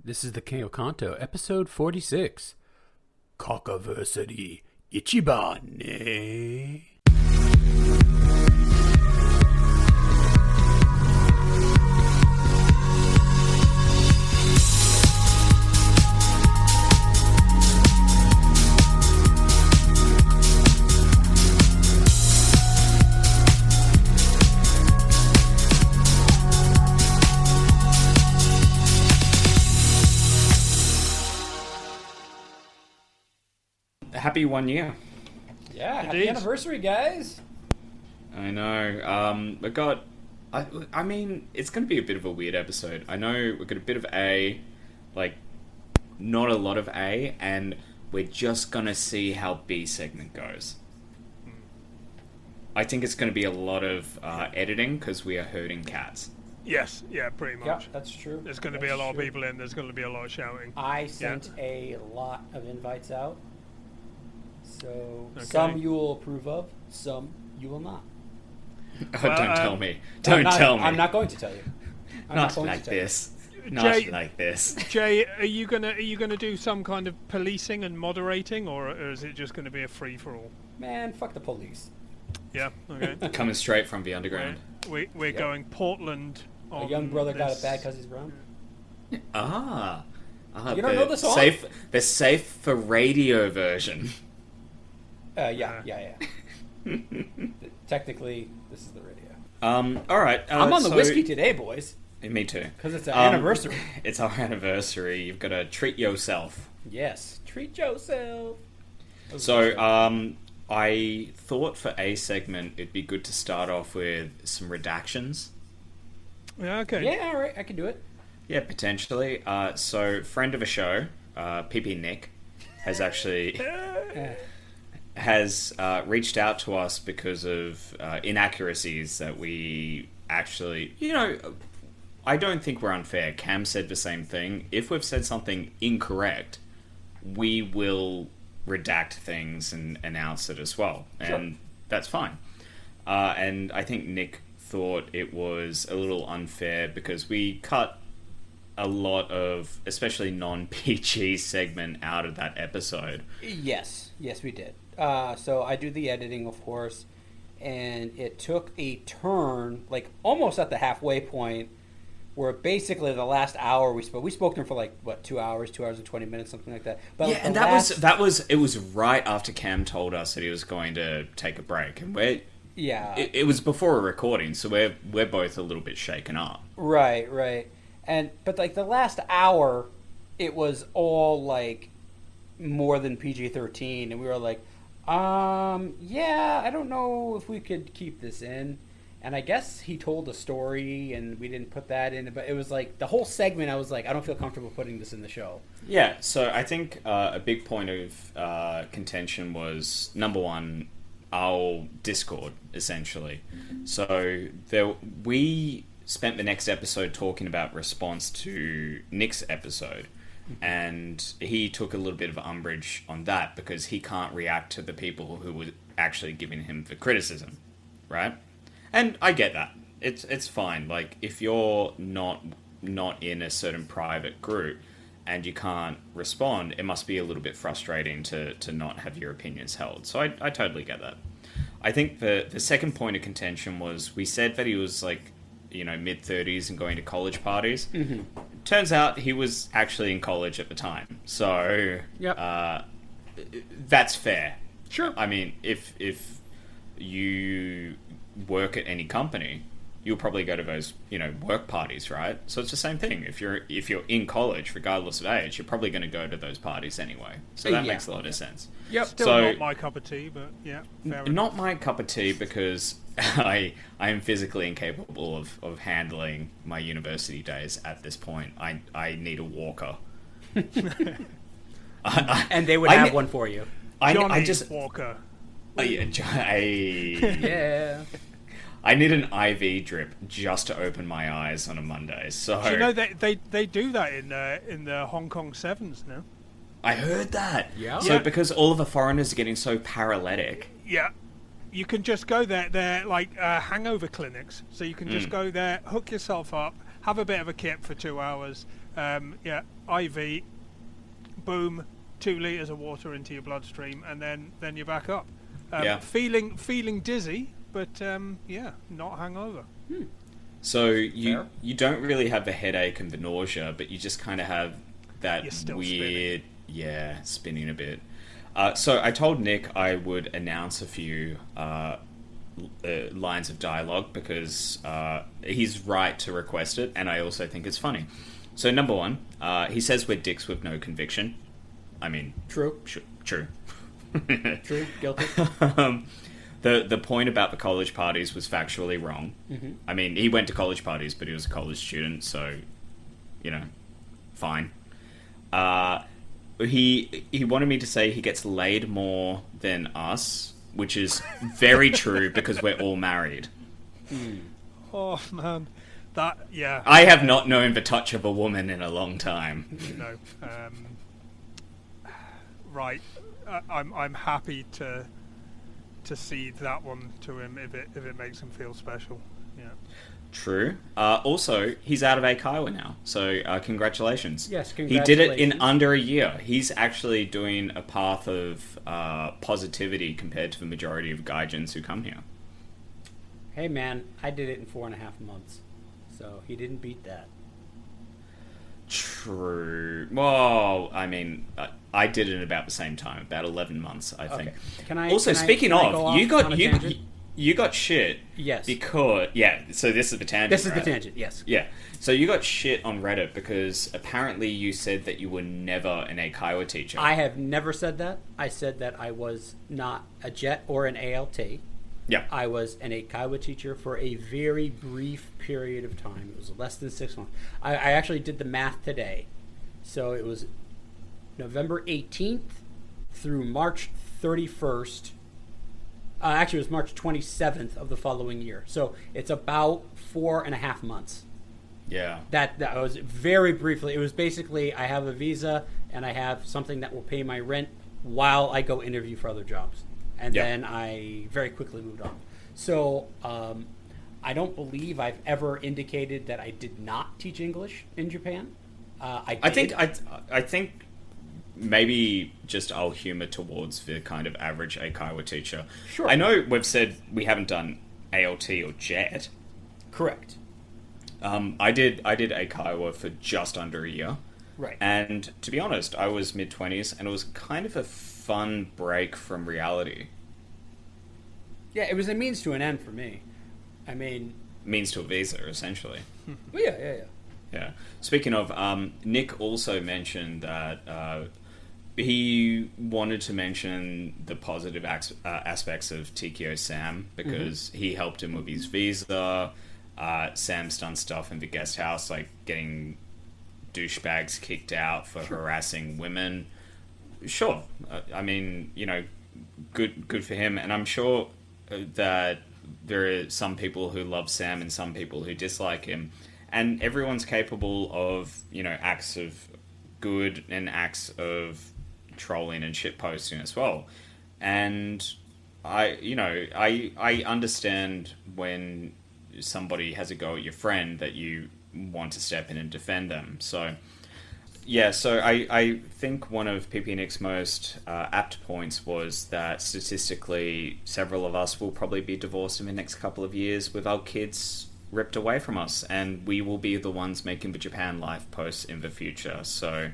This is the Keo Kanto, episode 46. Kakaversity Ichiban ne? Happy 1 year. Yeah, Indeed. happy anniversary, guys. I know. I mean, it's going to be a bit of a weird episode. I know we've got a bit of A, like, not a lot of A, and we're just going to see how B segment goes. I think it's going to be a lot of editing because we are herding cats. Yes, yeah, pretty Yeah, much. that's true. There's going to be a lot of people in. There's going to be a lot of shouting. I sent a lot of invites out. So Okay. some you will approve of, some you will not. Oh, Well, don't tell me. Don't I'm not- tell me. I'm not going to tell you. I'm Not going to like tell you. this. Not Jay- like this. Jay, are you gonna do some kind of policing and moderating, or is it just going to be a free for all? Man, fuck the police. Yeah, okay. Coming straight from the underground. We're Yep. going Portland. A On young brother got this- it bad because he's brown. You don't know the song? The safe for radio version. Yeah. Technically, this is the radio. All right. I'm on the so- whiskey today, boys, Me too. because it's our anniversary. It's our anniversary. You've got to treat yourself. Yes, treat yourself. So, I thought for a segment it'd be good to start off with some redactions. Yeah, okay. Yeah, all right, I can do it. Yeah, potentially. So, friend of a show, PP Nick, has actually has reached out to us because of inaccuracies that we actually, I don't think we're unfair. Cam said the same thing. If we've said something incorrect, we will redact things and announce it as well. And that's fine. And I think Nick thought it was a little unfair because we cut a lot of, especially non-PG segment out of that episode. Yes, we did. So I do the editing, of course, and it took a turn, like almost at the halfway point, where basically the last hour we spoke to him for like what 2 hours, 2 hours and 20 minutes, something like that. But Yeah, like, and that was right after Cam told us that he was going to take a break, and it was before a recording, so we're both a little bit shaken up. right, but like the last hour, it was all like more than PG-13, and we were like, yeah, I don't know if we could keep this in. And I guess he told a story, and we didn't put that in. But it was like the whole segment. I was like, I don't feel comfortable putting this in the show. Yeah, so I think a big point of contention was, number one, our Discord, essentially. So we spent the next episode talking about response to Nick's episode, and he took a little bit of umbrage on that because he can't react to the people who were actually giving him the criticism, right? And I get that. It's fine. Like, if you're not in a certain private group and you can't respond, it must be a little bit frustrating to not have your opinions held. So I totally get that. I think the second point of contention was, we said that he was like, mid-30s and going to college parties. Mm-hmm. Turns out he was actually in college at the time. So that's fair. Sure. I mean, if you work at any company, you'll probably go to those, work parties, right? So it's the same thing. If you're in college, regardless of age, you're probably going to go to those parties anyway. So that makes a lot of sense. Yep. Still not my cup of tea, but yeah, fair enough. Not my cup of tea because I am physically incapable of handling my university days at this point. I need a walker. And they would I have ne- one for you. Johnny I just Walker. Yeah. I need an IV drip just to open my eyes on a Monday. So Do you know they do that in the Hong Kong Sevens now? I heard that. Yeah. So Yeah. because all of the foreigners are getting so paralytic. Yeah. You can just go there. They're like hangover clinics. So you can just go there, hook yourself up, have a bit of a kip for 2 hours, Yeah, IV, boom, 2 liters of water into your bloodstream, and then you're back up. Yeah. Feeling dizzy, but yeah, not hungover. So you Fair. you don't really have the headache and the nausea, but you just kind of have that You're still weird, spinning a bit. So I told Nick I would announce a few lines of dialogue because he's right to request it, and I also think it's funny. So number one, he says we're dicks with no conviction. I mean, True. true. True. Guilty. The point about the college parties was factually wrong. I mean, he went to college parties, but he was a college student, so, fine. He wanted me to say he gets laid more than us, which is very true because we're all married. Oh man, yeah. I have not known the touch of a woman in a long time. No. Right. I'm happy to cede that one to him if it makes him feel special. Yeah. True. Also, he's out of Eikaiwa now, so congratulations. Yes, He did it in congratulations. under a year. He's actually doing a path of positivity compared to the majority of gaijins who come here. Hey man, I did it in 4.5 months, so he didn't beat that. True. Well, I mean, I did it in about the same time, about 11 months, I think. Okay. Can I? Also, can I- speaking can I of, go you off got on a you tangent? you got shit. Yes. Because so this is the tangent. This is the right? tangent. Yes. Yeah. So you got shit on Reddit because apparently you said that you were never an Eikaiwa teacher. I have never said that. I said that I was not a JET or an ALT. Yeah. I was an Eikaiwa teacher for a very brief period of time. It was less than 6 months. I actually did the math today. So it was November 18th through March 31st. Actually, it was March 27th of the following year. So it's about 4.5 months. Yeah. That was very briefly. It was basically I have a visa and I have something that will pay my rent while I go interview for other jobs. And Yeah. then I very quickly moved on. So I don't believe I've ever indicated that I did not teach English in Japan. I think maybe just our humor towards the kind of average Eikaiwa teacher. Sure. I know we've said we haven't done ALT or JET. Correct. I did Eikaiwa for just under a year. Right. And to be honest, I was mid-20s and it was kind of a fun break from reality. Yeah, it was a means to an end for me. I mean, Means to a visa, essentially. well, yeah. Yeah. Speaking of, Nick also mentioned that he wanted to mention the positive aspects of Tikio Sam because he helped him with his visa. Sam's done stuff in the guest house, like getting douchebags kicked out for harassing women. Sure. I mean, good for him. And I'm sure that there are some people who love Sam and some people who dislike him. And everyone's capable of, acts of good and acts of trolling and shitposting as well. And I understand when somebody has a go at your friend that you want to step in and defend them. So, yeah, so I think one of PP Nick's most apt points was that statistically several of us will probably be divorced in the next couple of years with our kids ripped away from us, and we will be the ones making the Japan Life posts in the future. So,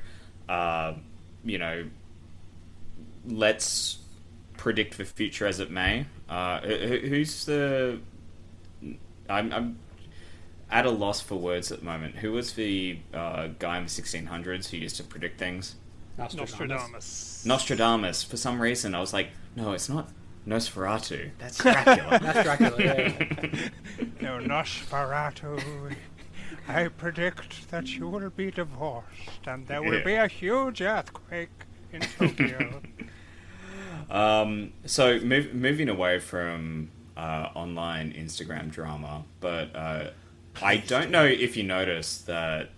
let's predict the future as it may. Who's the... I'm at a loss for words at the moment. Who was the guy in the 1600s who used to predict things? Nostradamus. Nostradamus. For some reason, I was like, no, it's not Nosferatu. That's Dracula. That's Dracula. Yeah. No, Nosferatu. I predict that you will be divorced and there will be a huge earthquake in Tokyo. So moving away from online Instagram drama, but I don't know if you noticed that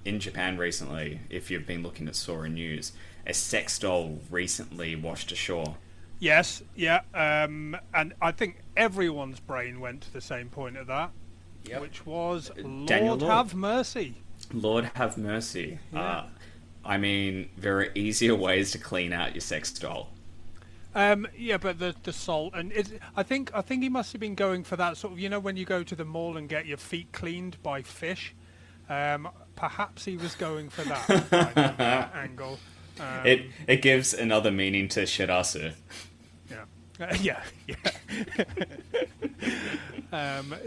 in Japan recently, if you've been looking at Sora News, a sex doll recently washed ashore. Yes, yeah, and I think everyone's brain went to the same point of that, Yep. which was Daniel Lord Lord. have mercy. Lord have mercy. Yeah. I mean, there are easier ways to clean out your sex doll. Yeah, but the salt and I think he must have been going for that sort of, when you go to the mall and get your feet cleaned by fish. Perhaps he was going for that kind of, angle. It gives another meaning to shirasu. Yeah.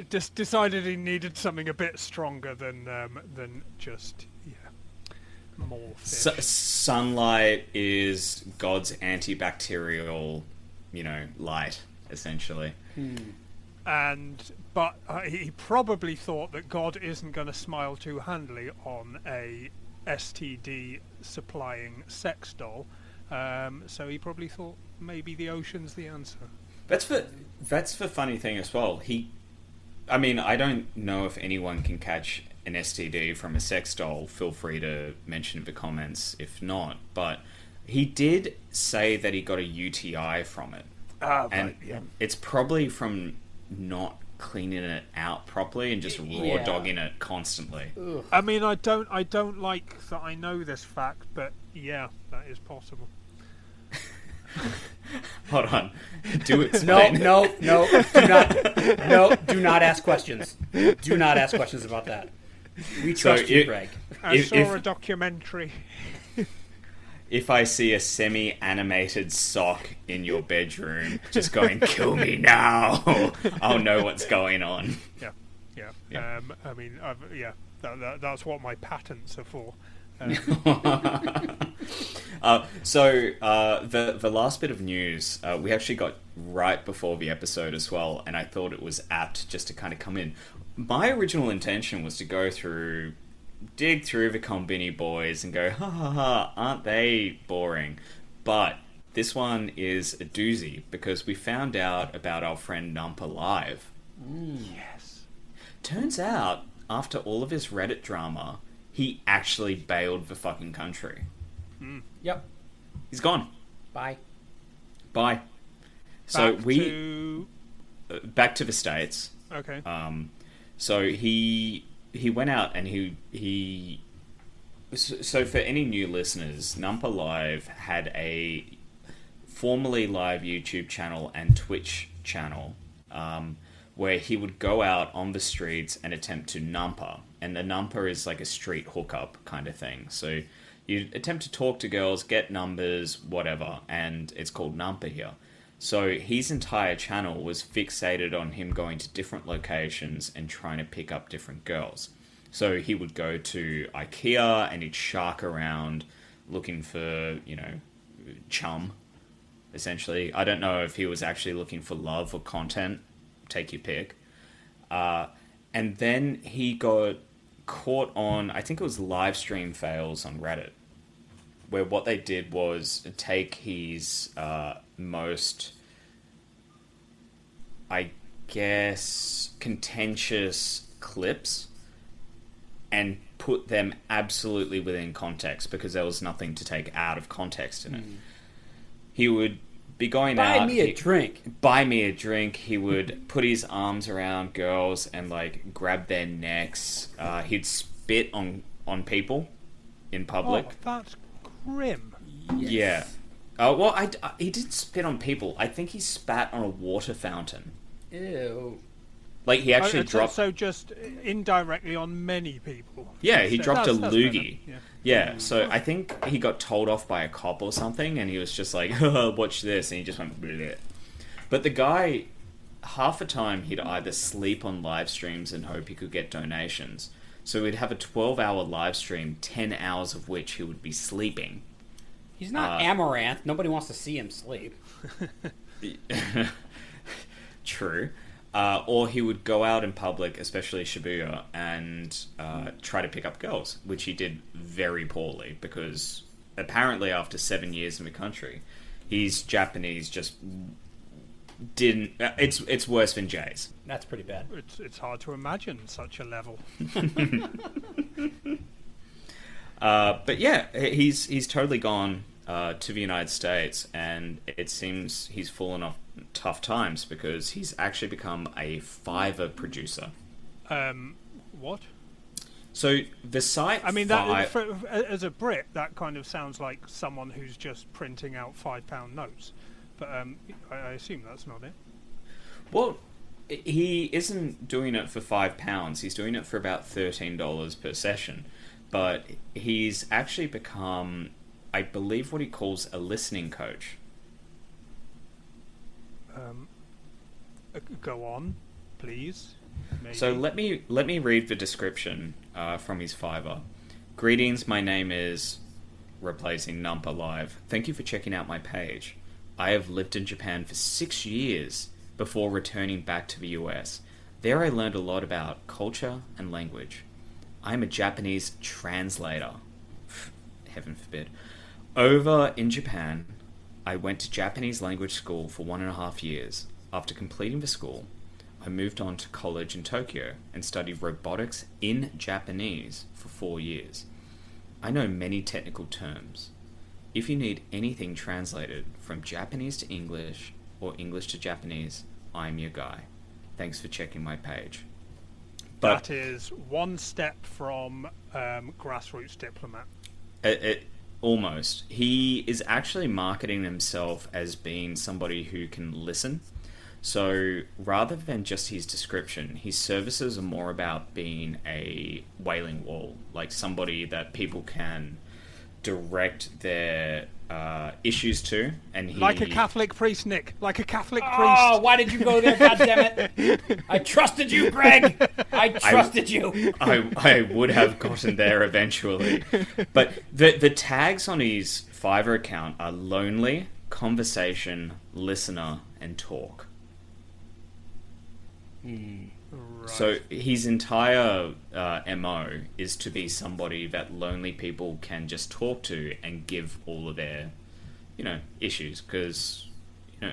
Just decided he needed something a bit stronger than just more fish. Sunlight is God's antibacterial, light, essentially. But he probably thought that God isn't going to smile too handily on a STD supplying sex doll, so he probably thought maybe the ocean's the answer. That's the funny thing as well. I don't know if anyone can catch an STD from a sex doll. Feel free to mention in the comments if not. But he did say that he got a UTI from it. And it's probably from not cleaning it out properly and just raw dogging it constantly. Ugh. I mean, I don't like that I know this fact, but yeah, that is possible. Hold on. Do explain. No. Do not. Do not ask questions. Do not ask questions about that. We trust you, Greg. I saw a documentary. If I see a semi-animated sock in your bedroom just going, kill me now, I'll know what's going on. Yeah. Yeah. That's what my patents are for. The last bit of news we actually got right before the episode as well, and I thought it was apt just to kind of come in. My original intention was to dig through the Konbini boys and go, ha ha ha, aren't they boring? But this one is a doozy because we found out about our friend Nampa Live. Yes. Turns out, after all of his Reddit drama, he actually bailed the fucking country. Yep. He's gone. Bye. So to... back to the States. Okay. So he went out and so for any new listeners, Nampa Live had a formerly live YouTube channel and Twitch channel, where he would go out on the streets and attempt to nampa. And the nampa is like a street hookup kind of thing. So you attempt to talk to girls, get numbers, whatever, and it's called nampa here. So his entire channel was fixated on him going to different locations and trying to pick up different girls. So he would go to IKEA and he'd shark around looking for, chum, essentially. I don't know if he was actually looking for love or content. Take your pick. And then he got caught on, I think it was live stream fails on Reddit, where what they did was take his most, I guess, contentious clips and put them absolutely within context because there was nothing to take out of context in it. He would be going out. Buy me a drink. Buy me a drink. He would put his arms around girls and grab their necks. He'd spit on people in public. Oh, that's grim. Yeah. He did spit on people. I think he spat on a water fountain. Ew. He actually dropped... So just indirectly on many people. Yeah, he dropped a loogie. Yeah. So I think he got told off by a cop or something, and he was just like, watch this, and he just went, bleh. But the guy, half the time, he'd either sleep on live streams and hope he could get donations. So he'd have a 12-hour live stream, 10 hours of which he would be sleeping. He's not Amaranth. Nobody wants to see him sleep. True. Or he would go out in public, especially Shibuya, and try to pick up girls, which he did very poorly because apparently after 7 years in the country, his Japanese just didn't... It's worse than Jay's. That's pretty bad. It's hard to imagine such a level. But yeah, he's totally gone to the United States, and it seems he's fallen off tough times because he's actually become a Fiverr producer. What? So the site. I mean, that as a Brit, that kind of sounds like someone who's just printing out £5 notes. But I assume that's not it. Well, he isn't doing it for £5. He's doing it for about $13 per session. But he's actually become, I believe, what he calls a listening coach. Go on, please. Maybe. So let me read the description from his Fiverr. Greetings, my name is replacing Numpa Live. Thank you for checking out my page. I have lived in Japan for 6 years before returning back to the US. There I learned a lot about culture and language. I am a Japanese translator. Heaven forbid. Over in Japan, I went to Japanese language school for 1.5 years. After completing the school, I moved on to college in Tokyo and studied robotics in Japanese for 4 years. I know many technical terms. If you need anything translated from Japanese to English or English to Japanese, I'm your guy. Thanks for checking my page. But that is one step from grassroots diplomat. Almost. He is actually marketing himself as being somebody who can listen. So rather than just his description, his services are more about being a wailing wall, like somebody that people can direct their issues to. And he... Like a Catholic priest, Nick. Like a Catholic priest. Oh, why did you go there, goddammit? I trusted you, Greg! I trusted you! I would have gotten there eventually. But the tags on his Fiverr account are lonely, conversation, listener, and talk. Right. So his entire MO is to be somebody that lonely people can just talk to and give all of their, issues. Because,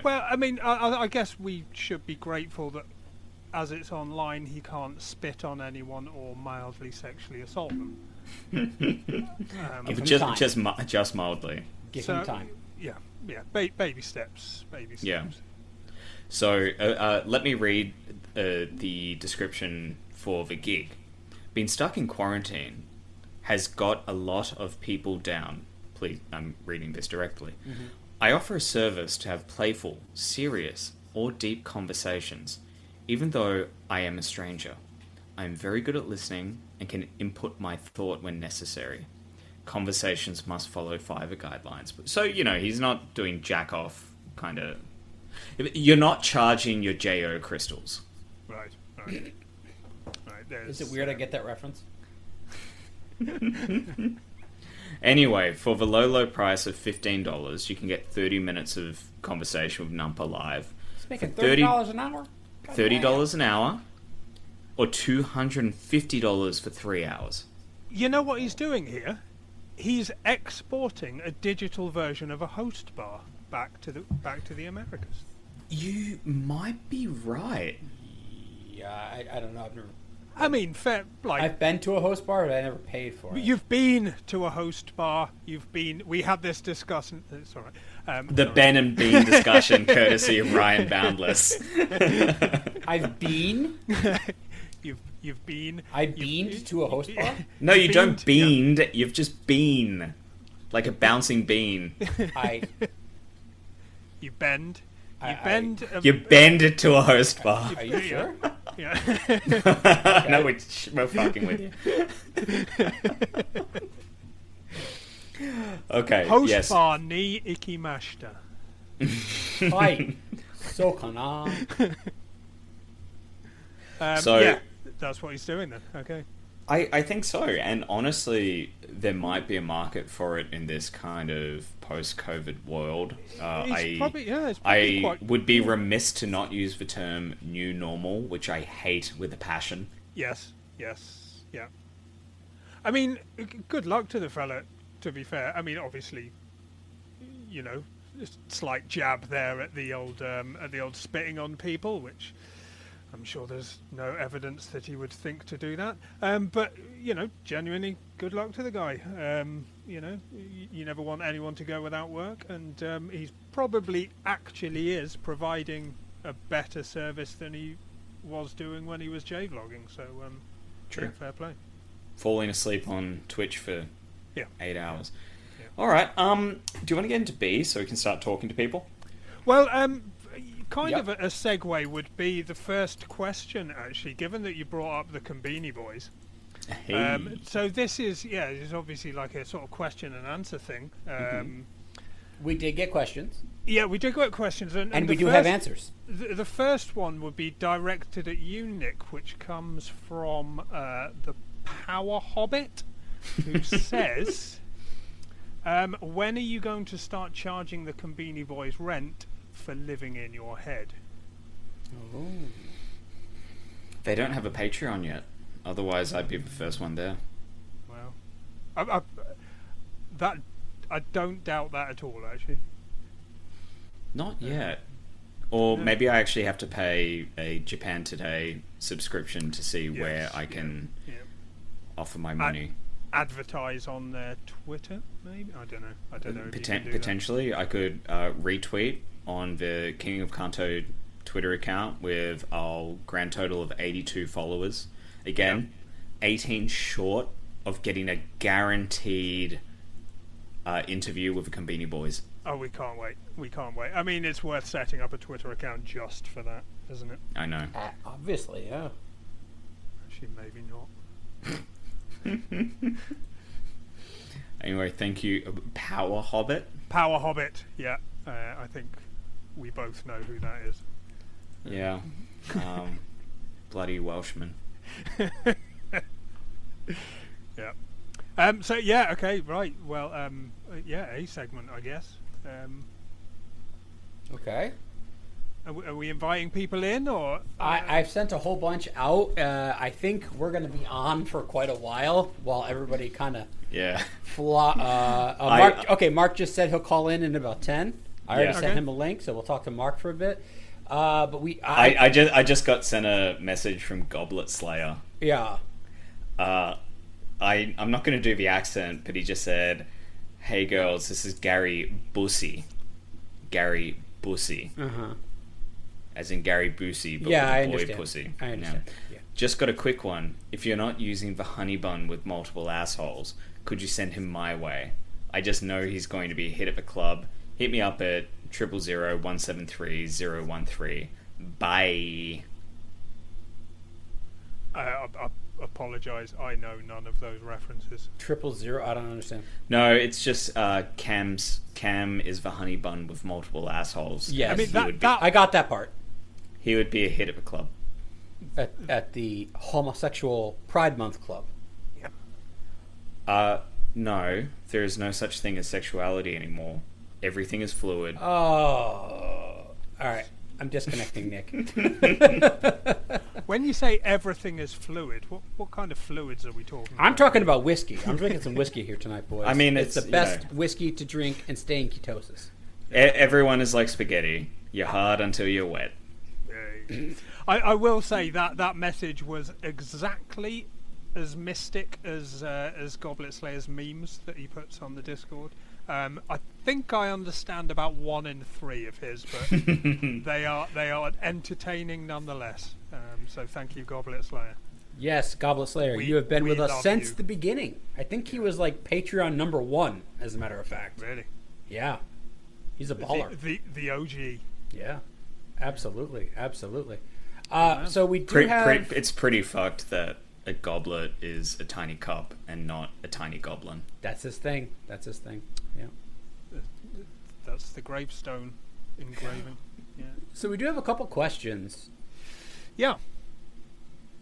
Well, I mean, I guess we should be grateful that as it's online, he can't spit on anyone or mildly sexually assault them. Give him time. just mildly. Give him time. Yeah. Baby steps. Yeah. So let me read the description for the gig. Been stuck in quarantine, has got a lot of people down. Please, I'm reading this directly. Mm-hmm. I offer a service to have playful, serious, or deep conversations, even though I am a stranger. I am very good at listening and can input my thought when necessary. Conversations must follow Fiverr guidelines. So, he's not doing jack off kind of... You're not charging your JO crystals. Right. Is it weird I get that reference? Anyway, for the low price of $15, you can get 30 minutes of conversation with Numpa Live. He's making $30 an hour? $30 an hour, or $250 for 3 hours. You know what he's doing here? He's exporting a digital version of a host bar back to the Americas. You might be right. Yeah, I don't know. I mean, fair. Like, I've been to a host bar, but I never paid for it. You've been to a host bar. We had this discussion. It's all right. The sorry. Ben and Bean discussion, courtesy of Ryan Boundless. I've been. You've been. I've been to a host bar. No, you don't beaned. Yeah. You've just been, like a bouncing bean. You bend. You bend it to a host bar. Are you sure? Yeah. No, we're fucking with you. Okay. Host bar ni ikimashita. Hi. So kana. That's what he's doing then. Okay. I think so, and honestly, there might be a market for it in this kind of post-COVID world. I would be remiss to not use the term new normal, which I hate with a passion. Yes, yeah. I mean, good luck to the fella, to be fair. I mean, obviously, slight jab there at the old spitting on people, which... I'm sure there's no evidence that he would think to do that. But, genuinely, good luck to the guy. You never want anyone to go without work, and he's probably actually is providing a better service than he was doing when he was J-vlogging. So, True. Fair play. falling asleep on Twitch for Yeah. 8 hours. Yeah. All right. Do you want to get into B so we can start talking to people? Well, kind Yep. of a segue would be the first question, actually, given that you brought up the Combini Boys. Hey. So this is obviously like a sort of question and answer thing. We did get questions, Yeah, we did get questions, and and the we do have first- answers. The first one would be directed at you, Nick, which comes from the Power Hobbit, who says, when are you going to start charging the Combini Boys rent for living in your head? They don't have a Patreon yet. Otherwise, I'd be the first one there. Well, I don't doubt that at all, actually. Not yet. Or maybe I actually have to pay a Japan Today subscription to see where Yes, I can Yeah. offer my money. Advertise on their Twitter, maybe? I don't know. If you can do that. Potentially, I could retweet on the King of Kanto Twitter account with our grand total of 82 followers. Again, 18 short of getting a guaranteed interview with the Combini Boys. Oh, we can't wait. We can't wait. I mean, it's worth setting up a Twitter account just for that, isn't it? I know. Obviously, yeah. Actually, maybe not. Anyway, thank you, Power Hobbit. Power Hobbit, yeah. I think we both know who that is. Yeah. Bloody Welshman. Yeah. So yeah, okay, right. Well, yeah, a segment, I guess. Okay. Are we inviting people in, or I've sent a whole bunch out. I think we're going to be on for quite a while everybody kind of Yeah. Mark just said he'll call in about 10. I already Yeah. sent Okay. him a link, so we'll talk to Mark for a bit. But I just got sent a message from Goblet Slayer. yeah. I'm not going to do the accent, but he just said, "Hey girls, this is Gary Busey." Gary Busey. Uh-huh. As in Gary Busey, but Yeah, I with a boy understand. pussy. I understand. Yeah. Just got a quick one. If you're not using the honey bun with multiple assholes, could you send him my way? I just know he's going to be a hit at the club. Hit me up at 000173013. Bye. I apologise. I know none of those references. 000. I don't understand. No, it's just Cam is the honey bun with multiple assholes. Yes. I mean, He would be- I got that part He would be a hit at the club. at the homosexual Pride Month club. No, there is no such thing as sexuality anymore. Everything is fluid. Oh, all right. I'm disconnecting, Nick. When you say everything is fluid, what kind of fluids are we talking about? I'm talking about whiskey. I'm drinking some whiskey here tonight, boys. I mean, it's it's, the you best know. whiskey to drink and stay in ketosis. Everyone is like spaghetti. You're hard until you're wet. I will say that message was exactly as mystic as Goblet Slayer's memes that he puts on the Discord. I think I understand about 1 in 3 of his, but they are entertaining nonetheless. So thank you, Goblet Slayer. Yes, Goblet Slayer, We- you have been we with us love since you. the beginning. I think he was like Patreon number 1, as a matter of fact. Really, Yeah, he's a baller. the OG. Yeah, absolutely. So we do It's pretty fucked that a goblet is a tiny cup and not a tiny goblin. That's his thing. Yeah. That's the gravestone engraving. Yeah. So we do have a couple questions. Yeah.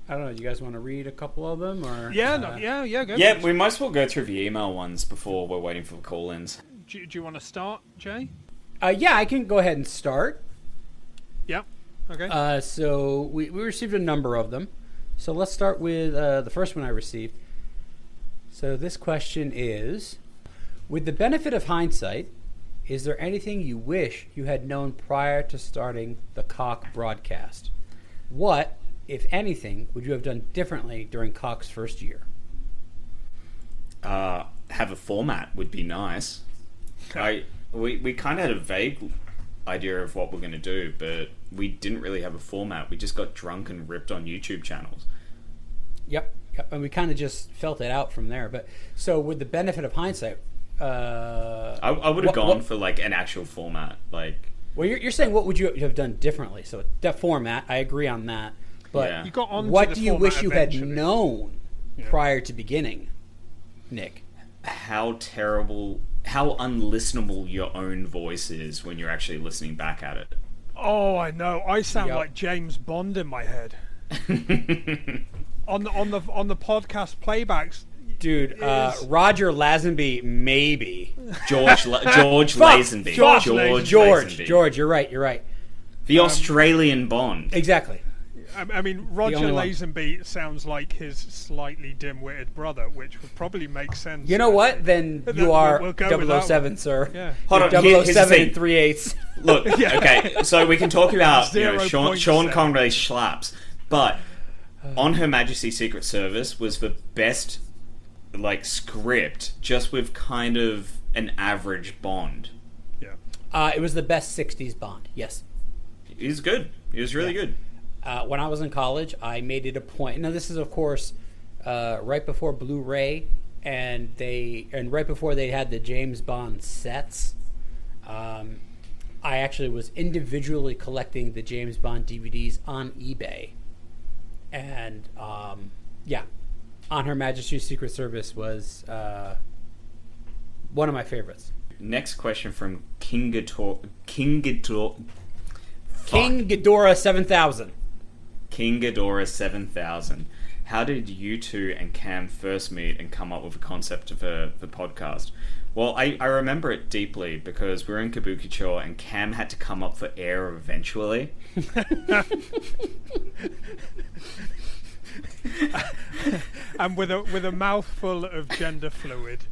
I don't know. Do you guys want to read a couple of them, or Yeah. No, yeah. Go for Yeah, it. we might as well go through the email ones before we're waiting for the call-ins. Do you want to start, Jay? Yeah, I can go ahead and start. Yeah. Okay. So we received a number of them. So let's start with the first one I received. So this question is, with the benefit of hindsight, is there anything you wish you had known prior to starting the Cock broadcast? What, if anything, would you have done differently during Cock's first year? Have a format would be nice. We kind of had a vague idea of what we're going to do, but we didn't really have a format. We just got drunk and ripped on YouTube channels. Yep. and we kind of just felt it out from there. But so with the benefit of hindsight, I would have gone for like an actual format, like. Well, you're saying what would you have done differently? So that format, I agree on that. But Yeah. You got on. what to the do you format wish you had eventually. known prior to beginning, Nick? How terrible, how unlistenable your own voice is when you're actually listening back at it. Oh, I know. I sound Yep. like James Bond in my head. on the podcast playbacks. Dude, Is- Roger Lazenby, maybe. George Lazenby. Fuck. Lazenby. George, you're right. The Australian Bond. Exactly. I mean, Roger only one. Lazenby sounds like his slightly dim-witted brother, which would probably make sense. You know what? Then Then you are we'll go with that 007, one. sir. Yeah. Hold on, You're here's the 007 thing. and 3/8. Look, okay, so we can talk about Sean 0.7. Connery slaps, but On Her Majesty's Secret Service was the best, like, script, just with kind of an average Bond. Yeah. It was the best 60s Bond, yes. He was good. He was really good. When I was in college, I made it a point. Now, this is, of course, right before Blu-ray, and right before they had the James Bond sets. I actually was individually collecting the James Bond DVDs on eBay, and On Her Majesty's Secret Service was one of my favorites. Next question from King Ghidorah King Ghidorah 7000. King Ghidorah 7000. How did you two and Cam first meet and come up with a concept of the podcast? Well, I remember it deeply because we were in Kabukicho and Cam had to come up for air eventually. And with a mouthful of gender fluid.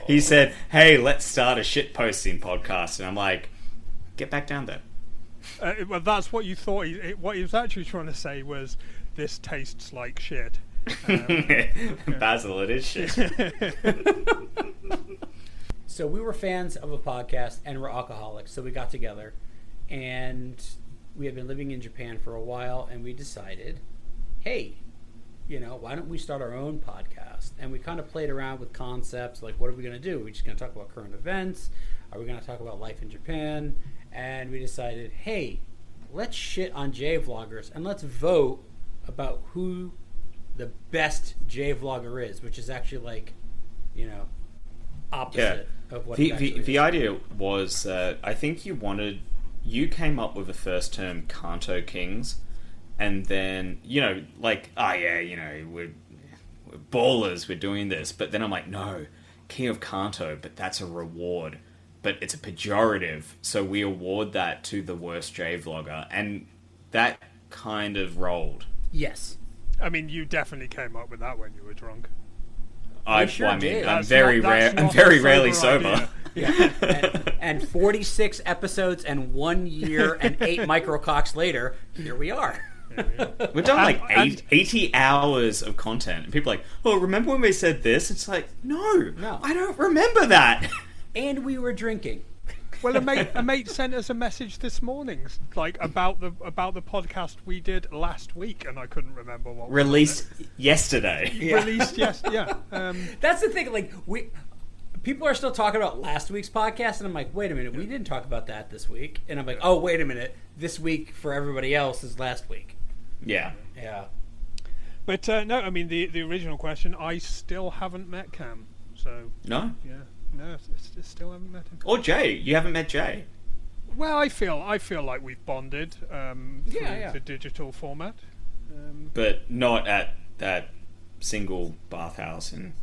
He said, "Hey, let's start a shitposting podcast." And I'm like, "Get back down there." Well, that's what you thought. What he was actually trying to say was, "This tastes like shit." Basil, it is shit. So we were fans of a podcast and we're alcoholics, so we got together and we had been living in Japan for a while and we decided, hey, why don't we start our own podcast? And we kind of played around with concepts like, what are we going to do? Are we just going to talk about current events? Are we going to talk about life in Japan? And we decided, hey, let's shit on J-vloggers and let's vote about who the best J-vlogger is, which is actually like, opposite of what it actually the is. idea was that I think you came up with the first term Kanto Kings, and then we're ballers, we're doing this, but then I'm like, no, King of Kanto, but that's a reward, but it's a pejorative, so we award that to the worst J-vlogger, and that kind of rolled. Yes. I mean, you definitely came up with that when you were drunk. We sure did. I'm That's very not- rare. that's I'm not very a rarely sober sober. idea. Yeah. And 46 episodes and 1 year and 8 micrococks later, here we are. We've done like And- 80 hours of content, and people are like, "Oh, remember when we said this?" It's like, no, I don't remember that. And we were drinking. Well, a mate sent us a message this morning, like about the podcast we did last week, and I couldn't remember what was on Released yesterday. it. Released, yes, yeah. That's the thing. Like people are still talking about last week's podcast, and I'm like, wait a minute, we didn't talk about that this week. And I'm like, oh, wait a minute, this week for everybody else is last week. Yeah. Yeah. But no, I mean the original question. I still haven't met Cam, so No? yeah, no, still haven't met him. Or Jay. You haven't met Jay. Well, I feel like we've bonded through yeah. the digital format. But not at that single bathhouse in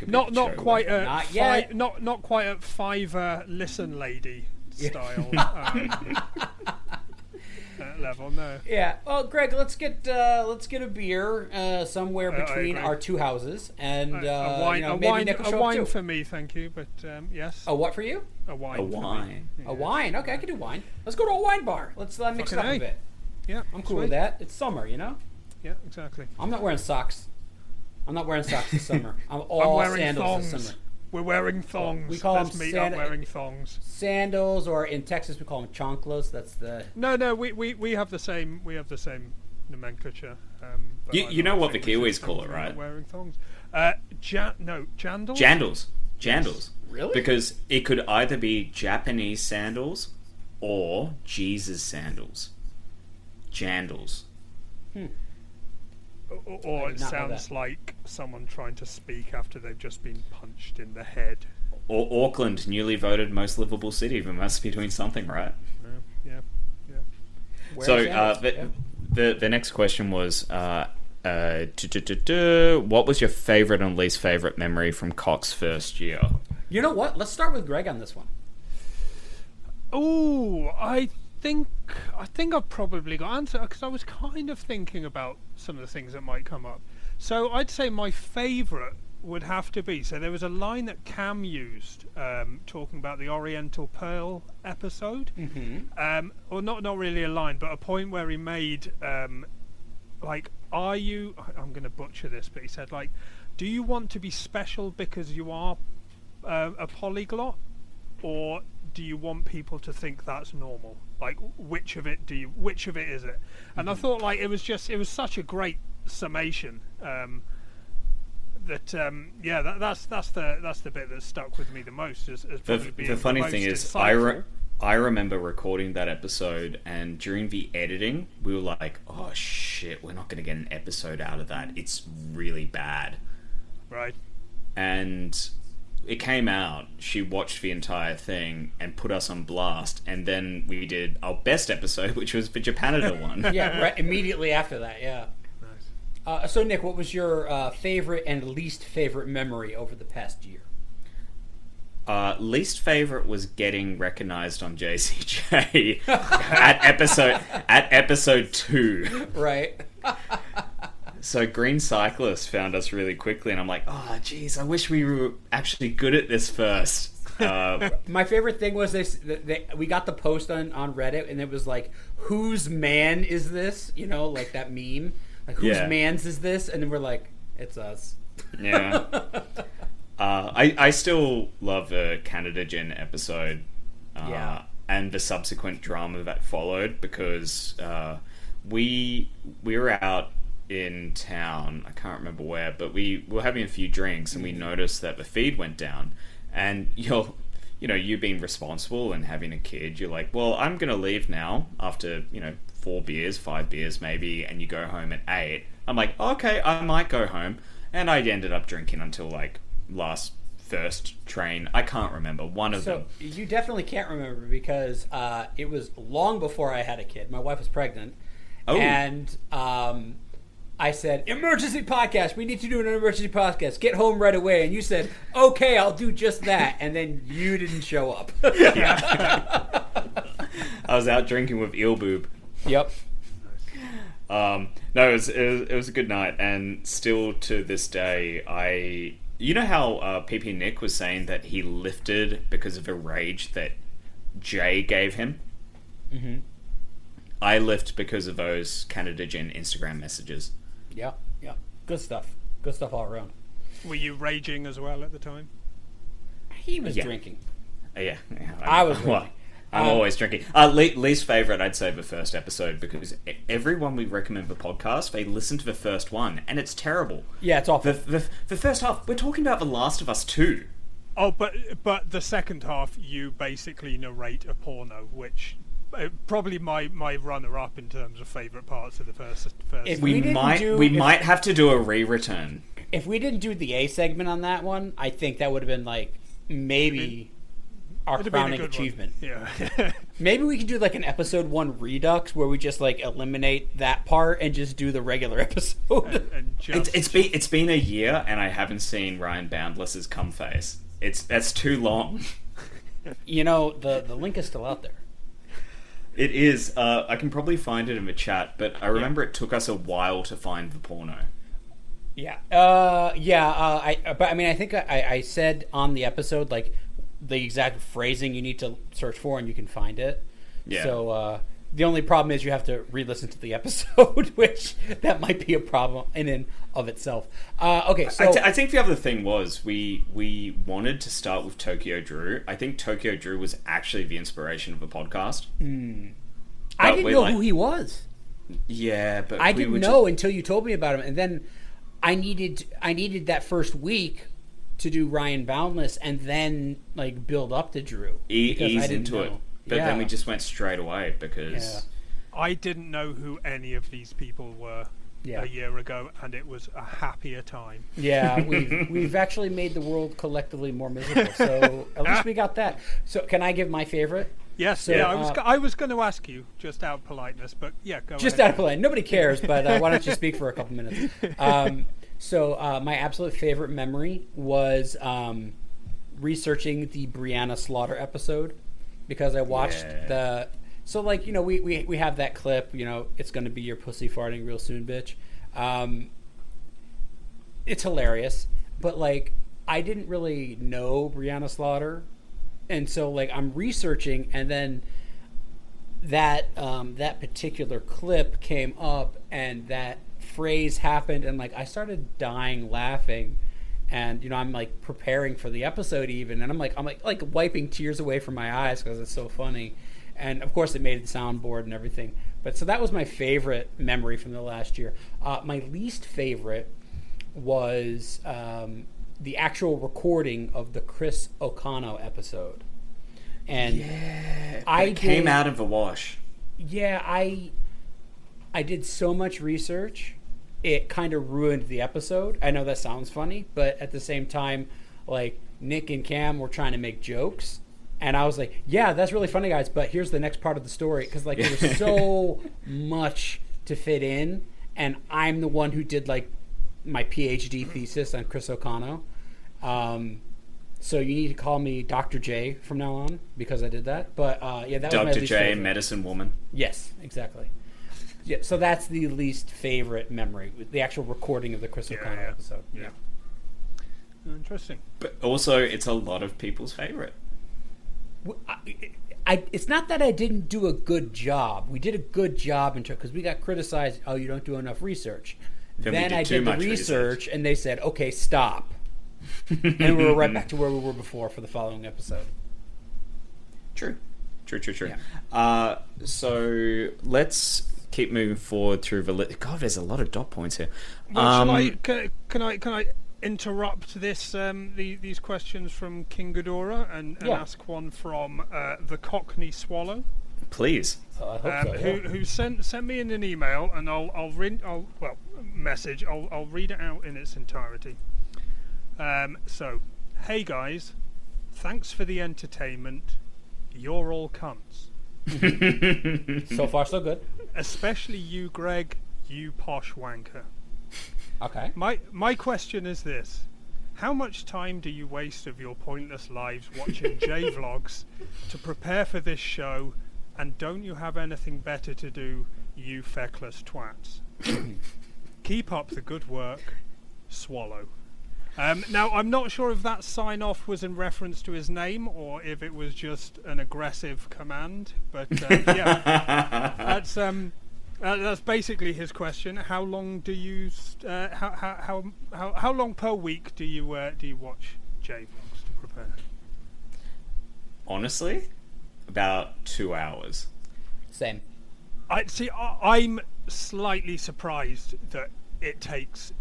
Not Kabukicho. quite a Not yet. not quite a Fiverr listen lady style level. No. Yeah. Well, Greg, let's get a beer somewhere I between agree. our two houses, and A wine, maybe Nick will show a up wine too. for me, thank you. But yes, A what for you? a wine. A for me. wine. A wine. Okay, I can do wine. Let's go to a wine bar. Let's mix it Fucking up a A. bit. Yeah, I'm cool sweet. with that. It's summer, Yeah, exactly. I'm not wearing socks. I'm not wearing socks this summer. I'm all I'm wearing sandals this thongs. summer. We're wearing thongs. We call Let's them meet sand- up wearing thongs. Sandals, or in Texas we call them chanclos. That's the No, we have the same. We have the same nomenclature. But You I know what the think we should Kiwis call thank it, them for right? Wearing thongs. Jandals? Jandals. Really? Because it could either be Japanese sandals or Jesus sandals. Jandals. Or I it did not know sounds that. like someone trying to speak after they've just been punched in the head. Or Auckland, newly voted most livable city. We must be doing something right. Yeah. Wear So sandals. the next question was, what was your favorite and least favorite memory from Cox's first year? You know what? Let's start with Greg on this one. Oh, I think I've probably got answer because I was kind of thinking about some of the things that might come up. So I'd say my favourite would have to be, so there was a line that Cam used talking about the Oriental Pearl episode, or not really a line, but a point where he made like, are you, I'm going to butcher this, but he said, like, do you want to be special because you are a polyglot, or do you want people to think that's normal? Like, which of it is it? And I thought, like, it was such a great summation that's the bit that stuck with me the most. As probably being The funny most thing is, insightful. I remember recording that episode, and during the editing, we were like, "Oh shit, we're not going to get an episode out of that. It's really bad." Right. And it came out. She watched the entire thing and put us on blast, and then we did our best episode, which was the Japanada one. Yeah, right immediately after that. Yeah. Nice. So Nick, what was your favorite and least favorite memory over the past year? Least favorite was getting recognized on JCJ at episode 2. Right. So Green Cyclist found us really quickly, and I'm like, oh, geez, I wish we were actually good at this first. My favorite thing was this: we got the post on Reddit, and it was like, "Whose man is this?" You know, like that meme. Like, whose man's is this? And then we're like, it's us. Yeah. I still love the Canada Gen episode. And the subsequent drama that followed, because we were out in town, I can't remember where, but we were having a few drinks, and we noticed that the feed went down. And you being responsible and having a kid, you're like, well, I'm gonna leave now after 4 beers, 5 beers maybe, and you go home at 8. I'm like, okay, I might go home, and I ended up drinking until like first train. I can't remember one of them. So you definitely can't remember, because it was long before I had a kid. My wife was pregnant, and I said, emergency podcast. We need to do an emergency podcast. Get home right away. And you said, okay, I'll do just that. And then you didn't show up. I was out drinking with Eelboob. Yep. No, it was a good night, and still to this day, you know how PP Nick was saying that he lifted because of a rage that Jay gave him? Mm-hmm. I lift because of those Canada Gen Instagram messages. Yeah. Good stuff. Good stuff all around. Were you raging as well at the time? He was drinking. Yeah. I was drinking. I'm always drinking. Least favorite, I'd say the first episode, because everyone we recommend the podcast, they listen to the first one, and it's terrible. Yeah, it's awful. The first half, we're talking about The Last of Us 2. Oh, but the second half, you basically narrate a porno, which probably my runner-up in terms of favourite parts of the first. If We might have to do a re-return. If we didn't do the A segment on that one, I think that would have been like maybe our It'd have been a crowning good achievement. one. Yeah. Maybe we could do like an episode 1 redux where we just like eliminate that part and just do the regular episode. and just, It's been a year, and I haven't seen Ryan Boundless's cum face. That's too long. You know, the link is still out there. It is. I can probably find it in the chat, but I remember it took us a while to find the porno. Yeah. I think I said on the episode like the exact phrasing you need to search for, and you can find it. Yeah. So the only problem is you have to re-listen to the episode, which that might be a problem in and of itself. Okay, so I think the other thing was we wanted to start with Tokyo Drew. I think Tokyo Drew was actually the inspiration of the podcast. I didn't know who he was. Yeah, but I we didn't were know until you told me about him, and then I needed that first week to do Ryan Boundless, and then like build up to Drew. because I ease didn't into it. know. But Yeah. then we just went straight away because I didn't know who any of these people were Yeah. a year ago, and it was a happier time. Yeah, we've actually made the world collectively more miserable. So at least we got that. So can I give my favorite? Yes, So, yeah. uh, I was going to ask you just out of politeness, but yeah, go Just ahead. out of polite. Nobody cares, but why don't you speak for a couple minutes? So my absolute favorite memory was researching the Brianna Slaughter episode because I watched Yeah. So like we have that clip. It's going to be your pussy farting real soon, bitch. It's hilarious, but like I didn't really know Brianna Slaughter, and so like I'm researching, and then that particular clip came up, and that phrase happened, and like I started dying laughing, and I'm like preparing for the episode even, and I'm like wiping tears away from my eyes because it's so funny, and of course it made the soundboard and everything. But so that was my favorite memory from the last year. My least favorite was the actual recording of the Chris O'Connell episode, and it came out of the wash. yeah, I did so much research, it kind of ruined the episode. I know that sounds funny, but at the same time, like Nick and Cam were trying to make jokes, and I was like, "Yeah, that's really funny, guys." But here's the next part of the story because like there was so much to fit in, and I'm the one who did like my PhD thesis on Chris O'Connell. So you need to call me Dr. J from now on because I did that. But yeah, that was my Dr. least J, favorite. medicine woman. Yes, exactly. Yeah, so that's the least favorite memory, the actual recording of the Chris O'Connell yeah. episode. Yeah. Interesting. But also, it's a lot of people's favorite. It's not that I didn't do a good job. We did a good job because we got criticized. Oh, you don't do enough research. Then we did I too did the much research, and they said, "Okay, stop." And we were right back to where we were before for the following episode. True. Yeah. So let's keep moving forward through the list. God, there's a lot of dot points here. Well, can I interrupt this these questions from King Ghidorah and ask one from the Cockney Swallow? Please. So I hope so. Yeah. Who sent me in an email, and I'll read message. I'll read it out in its entirety. So, hey guys, thanks for the entertainment. You're all cunts. So far, so good. Especially you, Greg. You posh wanker. Okay. My question is this: how much time do you waste of your pointless lives watching J-vlogs to prepare for this show? And don't you have anything better to do, you feckless twats? Keep up the good work. Swallow. Now, I'm not sure if that sign-off was in reference to his name or if it was just an aggressive command. But yeah, that's basically his question. How long do you how long per week do you watch J-vlogs to prepare? Honestly, about 2 hours. Same. I'm slightly surprised that it takes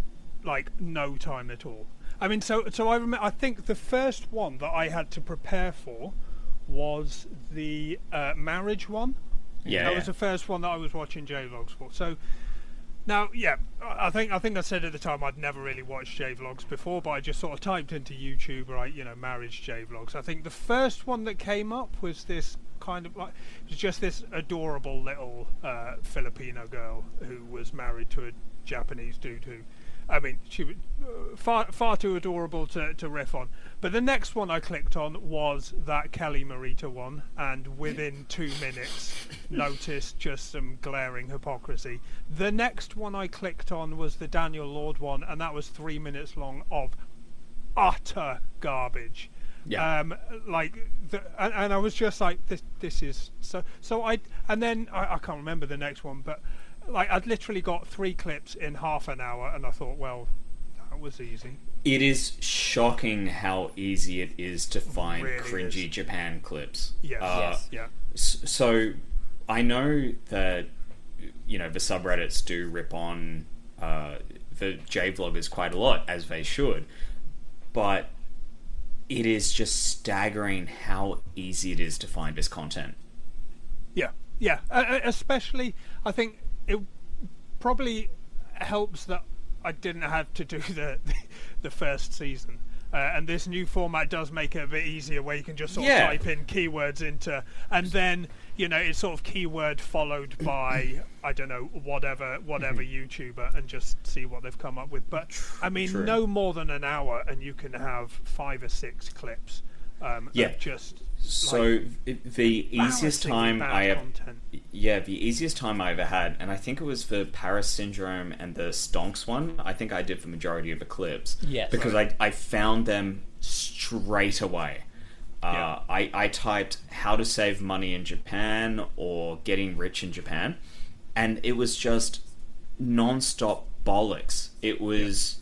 like no time at all. I mean, so I remember. I think the first one that I had to prepare for was the marriage one. Yeah, that was the first one that I was watching J-vlogs for. So now, yeah, I think I said at the time I'd never really watched J-vlogs before, but I just sort of typed into YouTube, right, marriage J-vlogs. I think the first one that came up was this kind of like, it was just this adorable little Filipino girl who was married to a Japanese dude who, I mean, she was far too adorable to riff on. But the next one I clicked on was that Kelly Morita one, and within 2 minutes noticed just some glaring hypocrisy. The next one I clicked on was the Daniel Lord one, and that was 3 minutes long of utter garbage. Yeah. And I was just like, this is so. And then I can't remember the next one, but like I'd literally got 3 clips in half an hour, and I thought, well, that was easy. It is shocking how easy it is to find Really cringy is. Japan clips. Yes. Yes. Yeah. So I know that the subreddits do rip on the J-vloggers quite a lot, as they should. But it is just staggering how easy it is to find this content. Yeah. Especially, I think it probably helps that I didn't have to do the first season. And this new format does make it a bit easier, where you can just sort of type in keywords into, and then it's sort of keyword followed by I don't know whatever YouTuber, and just see what they've come up with. But I mean, no more than an hour, and you can have 5 or 6 clips. Of just so the easiest time the easiest time I ever had, and I think it was the Paris Syndrome and the Stonks one. I think I did the majority of the clips. Yes, because I found them straight away. I typed how to save money in Japan or getting rich in Japan, and it was just non-stop bollocks. It was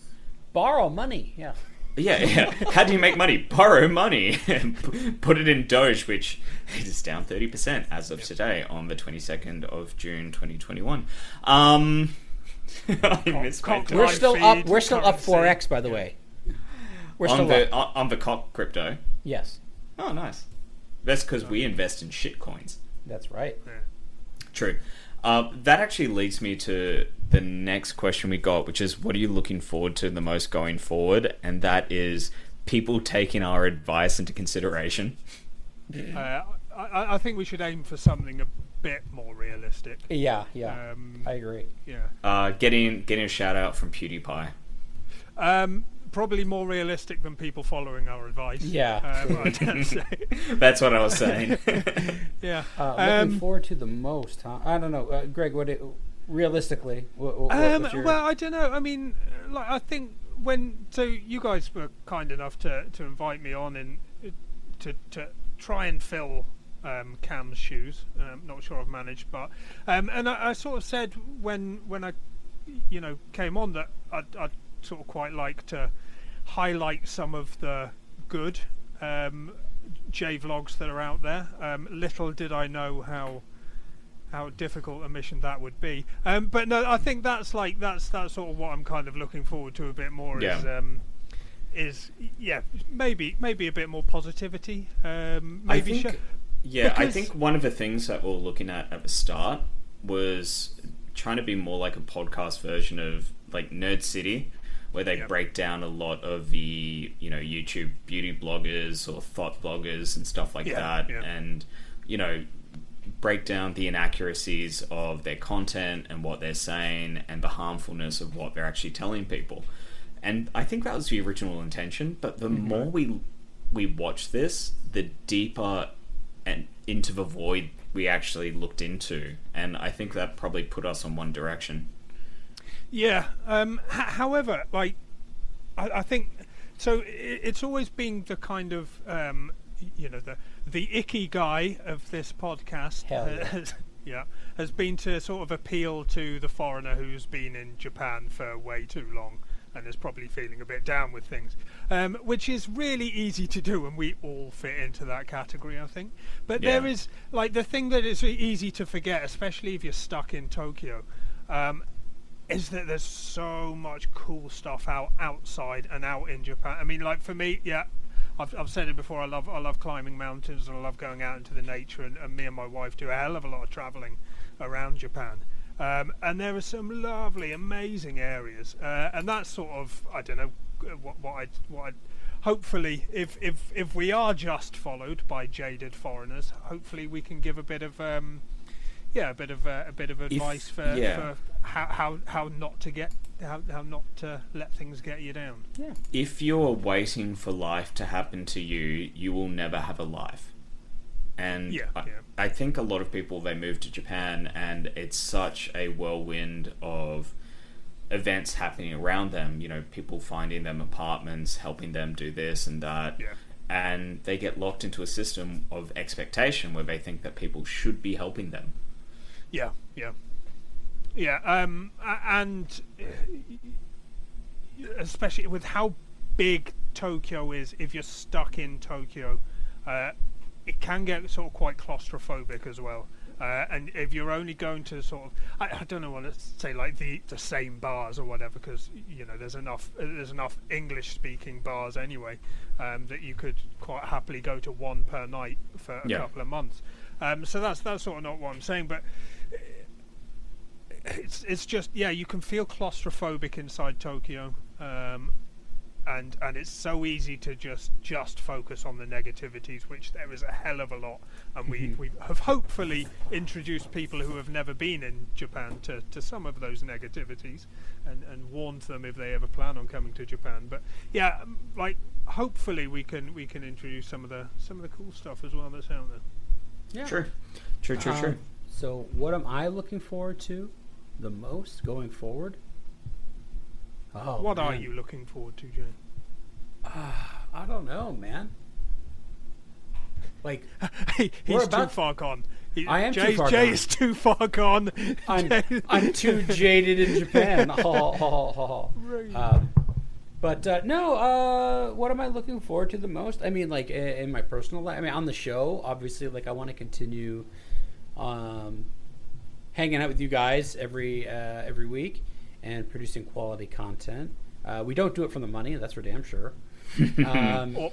borrow money. Yeah. How do you make money? Borrow money. Put it in Doge, which is down 30% as of today on the 22nd of June 2021. I missed my We're still up. We're still up 4x, by the way. We're on still up. On the cock crypto. Yes. Oh, nice. That's because we invest in shit coins. That's right. Yeah. True. That actually leads me to the next question we got, which is, what are you looking forward to the most going forward? And that is people taking our advice into consideration. I think we should aim for something a bit more realistic. Yeah. I agree. Yeah. Getting a shout out from PewDiePie. Probably more realistic than people following our advice. Yeah. I dare say. That's what I was saying. Yeah. Looking forward to the most, huh? I don't know, Greg. Realistically, what's your... Well, I don't know. I mean, I think so you guys were kind enough to invite me on and to try and fill Cam's shoes. Not sure I've managed, but and I sort of said when I came on that I'd sort of quite like to highlight some of the good J-vlogs that are out there. Little did I know how difficult a mission that would be. But no, I think that's sort of what I'm kind of looking forward to a bit more. Is maybe a bit more positivity. I think one of the things that we were looking at the start was trying to be more like a podcast version of like Nerd City, where they break down a lot of the YouTube beauty bloggers or thought bloggers and stuff like that, and break down the inaccuracies of their content and what they're saying and the harmfulness of what they're actually telling people. And I think that was the original intention, but the more we watch this, the deeper and into the void we actually looked into, and I think that probably put us on one direction. Yeah. However, I think so. It's always been the kind of the icky guy of this podcast. Has been to sort of appeal to the foreigner who's been in Japan for way too long and is probably feeling a bit down with things, which is really easy to do, and we all fit into that category, I think. But there is the thing that is easy to forget, especially if you're stuck in Tokyo, is that there's so much cool stuff outside and out in Japan. I mean, for me, I've said it before. I love climbing mountains, and I love going out into the nature. And me and my wife do a hell of a lot of traveling around Japan. And there are some lovely, amazing areas. And that's sort of, I don't know, what I hopefully, if we are just followed by jaded foreigners, hopefully we can give a bit of a bit of advice for how not to let things get you down. Yeah. If you're waiting for life to happen to you, you will never have a life. And I think a lot of people, they move to Japan and it's such a whirlwind of events happening around them, people finding them apartments, helping them do this and that. Yeah. And they get locked into a system of expectation where they think that people should be helping them. Yeah. And especially with how big Tokyo is, if you're stuck in Tokyo, it can get sort of quite claustrophobic as well. And if you're only going to sort of, I don't know what to say, like the same bars or whatever, because there's enough English speaking bars anyway, that you could quite happily go to one per night for a couple of months. So that's sort of not what I'm saying, but it's just you can feel claustrophobic inside Tokyo. And it's so easy to just focus on the negativities, which there is a hell of a lot. And we have hopefully introduced people who have never been in Japan to some of those negativities, and warned them if they ever plan on coming to Japan. But hopefully we can introduce some of the cool stuff as well that's out there. Yeah. True. So what am I looking forward to the most going forward? Oh, what man. are you looking forward to, Jay? I don't know, man. Like, he's too far gone. I am too far Jay gone. is too far gone. I'm too jaded in Japan. No, what am I looking forward to the most? I mean, like, in my personal life, I mean, on the show, obviously, like, I want to continue hanging out with you guys every week and producing quality content. We don't do it for the money, that's for damn sure.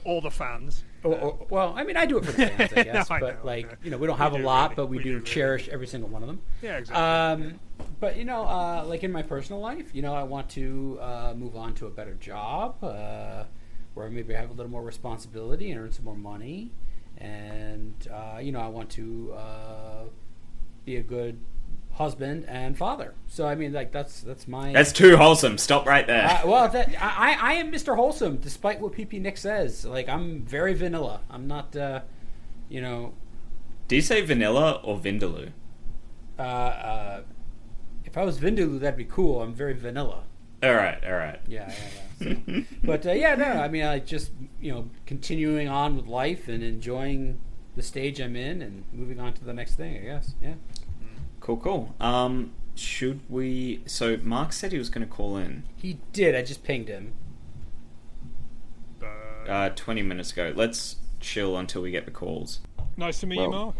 Or the fans. Well, I mean, I do it for the fans, I guess. No, I but, know. we don't have a lot, really. but we do cherish every single one of them. Yeah, exactly. But, like in my personal life, I want to move on to a better job where maybe I have a little more responsibility and earn some more money. And, I want to be a good husband and father. So I mean, like that's my. That's too wholesome. Stop right there. I am Mr. Wholesome, despite what PP Nick says. Like I'm very vanilla. I'm not. Do you say vanilla or vindaloo? If I was Vindaloo, that'd be cool. I'm very vanilla. All right. Yeah. So, but no. I mean, I just continuing on with life and enjoying the stage I'm in and moving on to the next thing. I guess. Yeah. Cool. Should we... So, Mark said he was going to call in. He did. I just pinged him. 20 minutes ago. Let's chill until we get the calls. Nice to meet you, Mark.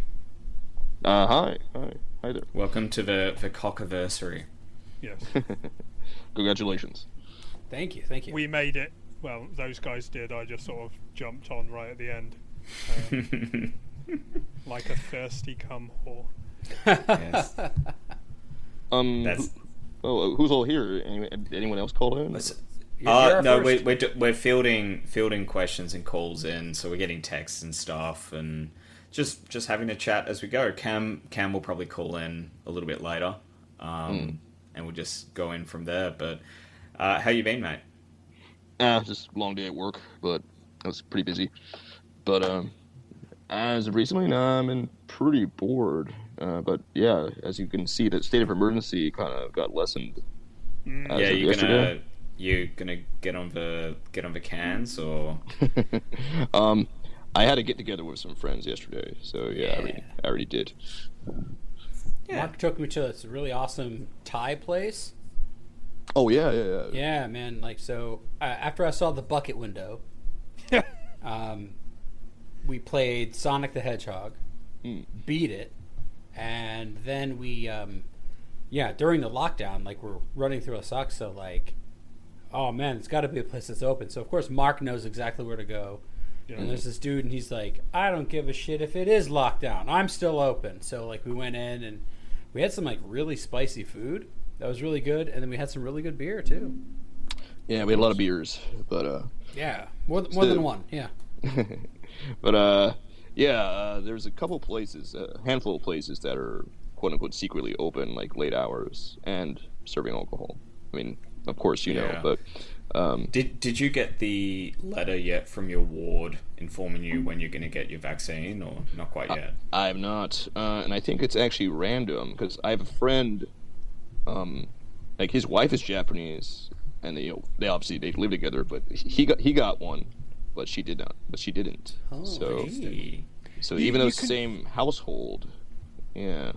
Hi there. Welcome to the cockiversary. Yes. Congratulations. Thank you. We made it. Well, those guys did. I just sort of jumped on right at the end. Like a thirsty cum whore. Yes. Who's all here? Anyone else call in? No, we're fielding questions and calls in, so we're getting texts and stuff, and just having a chat as we go. Cam will probably call in a little bit later, and we'll just go in from there. But how you been, mate? Just a long day at work, but I was pretty busy. But as of recently, I'm in pretty bored. But yeah, as you can see, the state of emergency kind of got lessened. Yeah, you're gonna get on the cans, or I had a get together with some friends yesterday, so I already did. Yeah. Mark took me to this really awesome Thai place. Oh yeah. Yeah, man. Like so, after I saw the bucket window, we played Sonic the Hedgehog, beat it. And then we, during the lockdown, like we're running through Osaka, so like, oh man, it's got to be a place that's open. So of course Mark knows exactly where to go. Yeah. And there's this dude, and he's like, I don't give a shit if it is locked down. I'm still open. So like we went in and we had some like really spicy food that was really good, and then we had some really good beer too. Yeah, we had a lot of beers, but more than one. Yeah. But there's a couple places, a handful of places that are quote unquote secretly open, like late hours and serving alcohol. I mean, of course you know, but did you get the letter yet from your ward informing you when you're going to get your vaccine, or not quite yet? I have not, and I think it's actually random because I have a friend, like his wife is Japanese, and they obviously they live together, but he got one. But she did not. But she didn't. Oh, so even though it's the same household, yeah.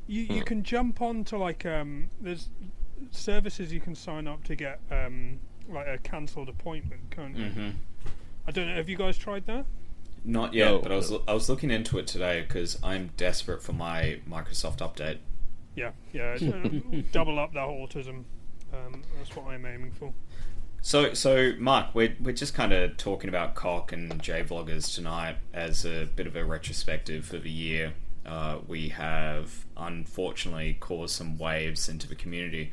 You can jump on to like there's services you can sign up to get like a cancelled appointment, can't you? Mm-hmm. I don't know. Have you guys tried that? Not yet, No, but I was looking into it today because I'm desperate for my Microsoft update. Yeah, double up that autism. That's what I'm aiming for. So Mark, we're just kind of talking about cock and J vloggers tonight as a bit of a retrospective of a year. We have unfortunately caused some waves into the community.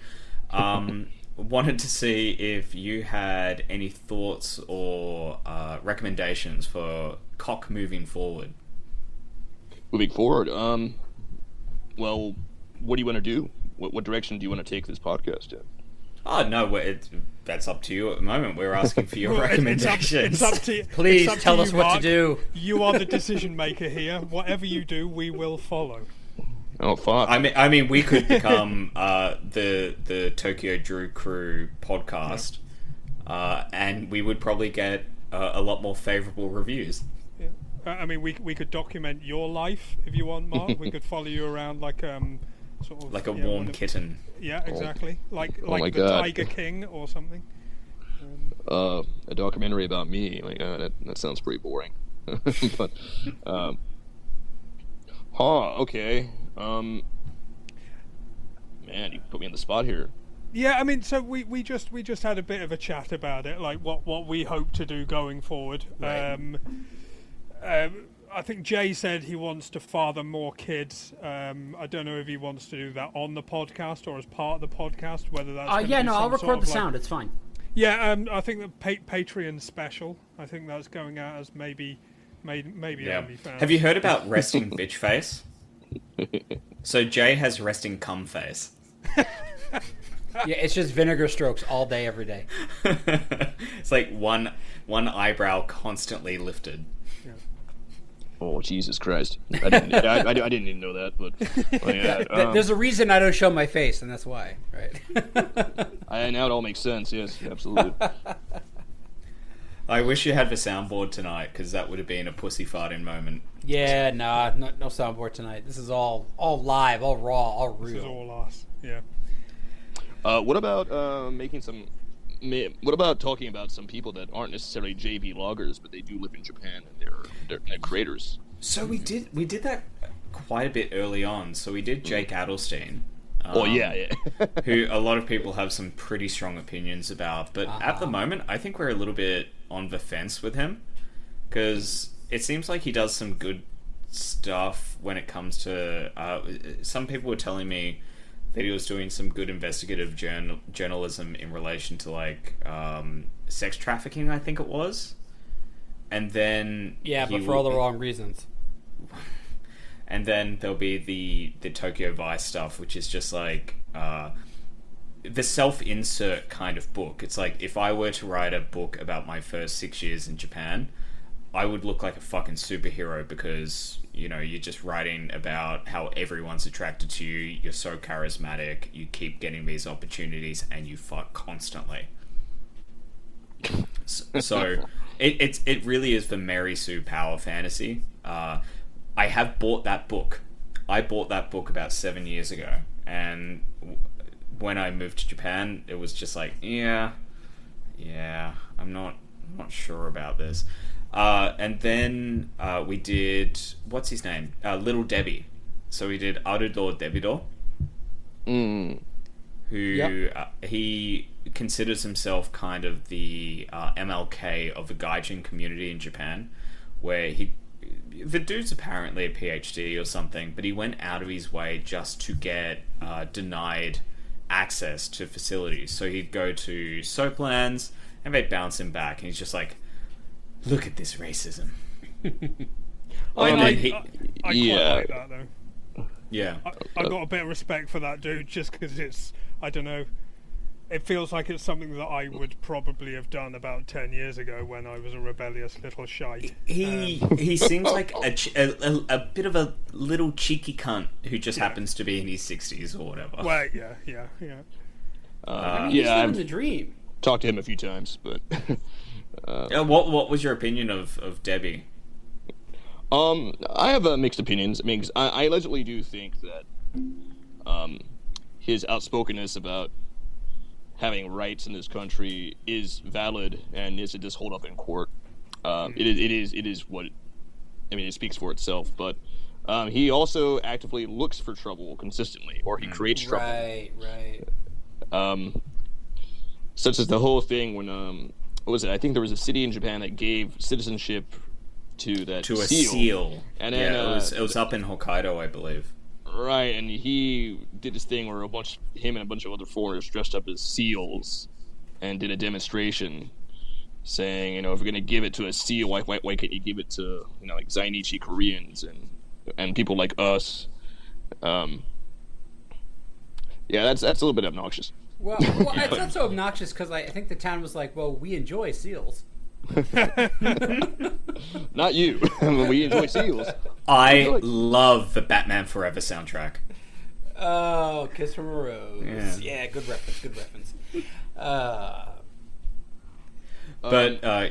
Wanted to see if you had any thoughts or recommendations for cock moving forward. Moving forward, well, what do you want to do? What direction do you want to take this podcast in? Oh no, that's up to you at the moment. We're asking for your Well, recommendations. It's up to Please it's up to tell you, us what Mark. to do. You are the decision maker here. Whatever you do, we will follow. Oh, fuck. I mean, we could become the Tokyo Drew Crew podcast, and we would probably get a lot more favorable reviews. Yeah. I mean, we could document your life if you want, Mark. We could follow you around like sort of Like a warm kitten. Yeah, exactly. Like my the God. Tiger King or something. A documentary about me. Like that sounds pretty boring. But okay. Man, you put me on the spot here. Yeah, I mean, so we just had a bit of a chat about it, like what we hope to do going forward. Right. I think Jay said he wants to father more kids. I don't know if he wants to do that on the podcast or as part of the podcast. Whether that's gonna Yeah, be no, I'll some record sort the of, like- sound. It's fine. Yeah, I think the Patreon special. I think that's going out as maybe Yeah. OnlyFans. Have you heard about resting bitch face? So Jay has resting cum face. Yeah, it's just vinegar strokes all day, every day. It's like one eyebrow constantly lifted. Oh, Jesus Christ! I didn't even know that, but yeah, There's a reason I don't show my face, and that's why, right? now it all makes sense. Yes, absolutely. I wish you had the soundboard tonight because that would have been a pussy farting moment. Yeah, nah, no soundboard tonight. This is all live, all raw, all real. This is all us. Yeah. What about making some? What about talking about some people that aren't necessarily JV loggers, but they do live in Japan and they're creators? So we did that quite a bit early on. So we did Jake Adelstein. Yeah. Who a lot of people have some pretty strong opinions about. But at the moment, I think we're a little bit on the fence with him. Because it seems like he does some good stuff when it comes to... some people were telling me that he was doing some good investigative journalism in relation to, like, sex trafficking, I think it was. And then... Yeah, but for all the wrong reasons. And then there'll be the Tokyo Vice stuff, which is just like the self-insert kind of book. It's like, if I were to write a book about my first 6 years in Japan, I would look like a fucking superhero because, you know, you're just writing about how everyone's attracted to you, you're so charismatic, you keep getting these opportunities, and you fuck constantly. So it really is the Mary Sue power fantasy. I have bought that book. I bought that book about 7 years ago, and when I moved to Japan, it was just like, yeah, I'm not sure about this. And then we did, what's his name? Little Debbie. So we did Arudo Debido, who he considers himself kind of the MLK of the gaijin community in Japan, where the dude's apparently a PhD or something, but he went out of his way just to get denied access to facilities. So he'd go to soaplands and they'd bounce him back, and he's just like, look at this racism. I Yeah. quite like that though. Yeah. I got a bit of respect for that dude just because it's, I don't know, it feels like it's something that I would probably have done about 10 years ago when I was a rebellious little shite. He seems like a bit of a little cheeky cunt who just happens to be in his 60s or whatever. Well, yeah. He's Yeah, living I've the dream. talked to him a few times, but What was your opinion of Debbie? I have mixed opinions. I mean, 'cause I allegedly do think that his outspokenness about having rights in this country is valid and is it does hold up in court. It is what I mean, it speaks for itself. But he also actively looks for trouble consistently, or he creates trouble. Right. Such as the whole thing when what was it? I think there was a city in Japan that gave citizenship to a seal. And then it was up in Hokkaido, I believe. Right, and he did this thing where him and a bunch of other foreigners dressed up as seals and did a demonstration saying, if you're going to give it to a seal, why can't you give it to, like Zainichi Koreans and people like us? Yeah, that's a little bit obnoxious. Well it's not so obnoxious because I think the town was like, well, we enjoy seals. Not you. We enjoy seals. I love the Batman Forever soundtrack. Oh, Kiss from a Rose. Yeah. Good reference. Yeah,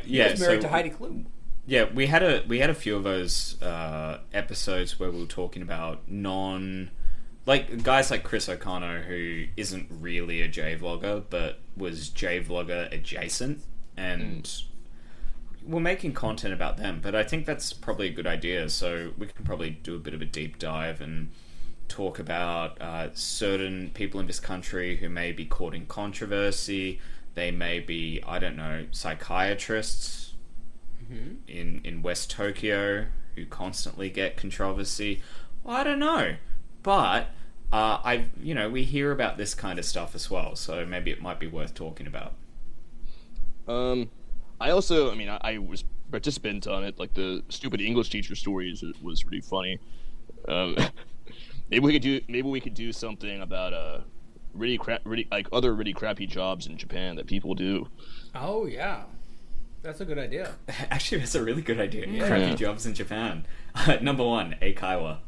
he was married to Heidi Klum. Yeah, we had a few of those episodes where we were talking about guys like Chris O'Connor, who isn't really a J vlogger but was J vlogger adjacent, and we're making content about them. But I think that's probably a good idea. So we can probably do a bit of a deep dive and talk about certain people in this country who may be caught in controversy. They may be, I don't know, psychiatrists in West Tokyo who constantly get controversy. Well, I don't know, but we hear about this kind of stuff as well. So maybe it might be worth talking about. I also, I was participant on it. Like the stupid English teacher stories was really funny. Maybe we could do something about other really crappy jobs in Japan that people do. Oh yeah, that's a good idea. Actually, that's a really good idea. Yeah. Crappy jobs in Japan. Number 1, Eikaiwa.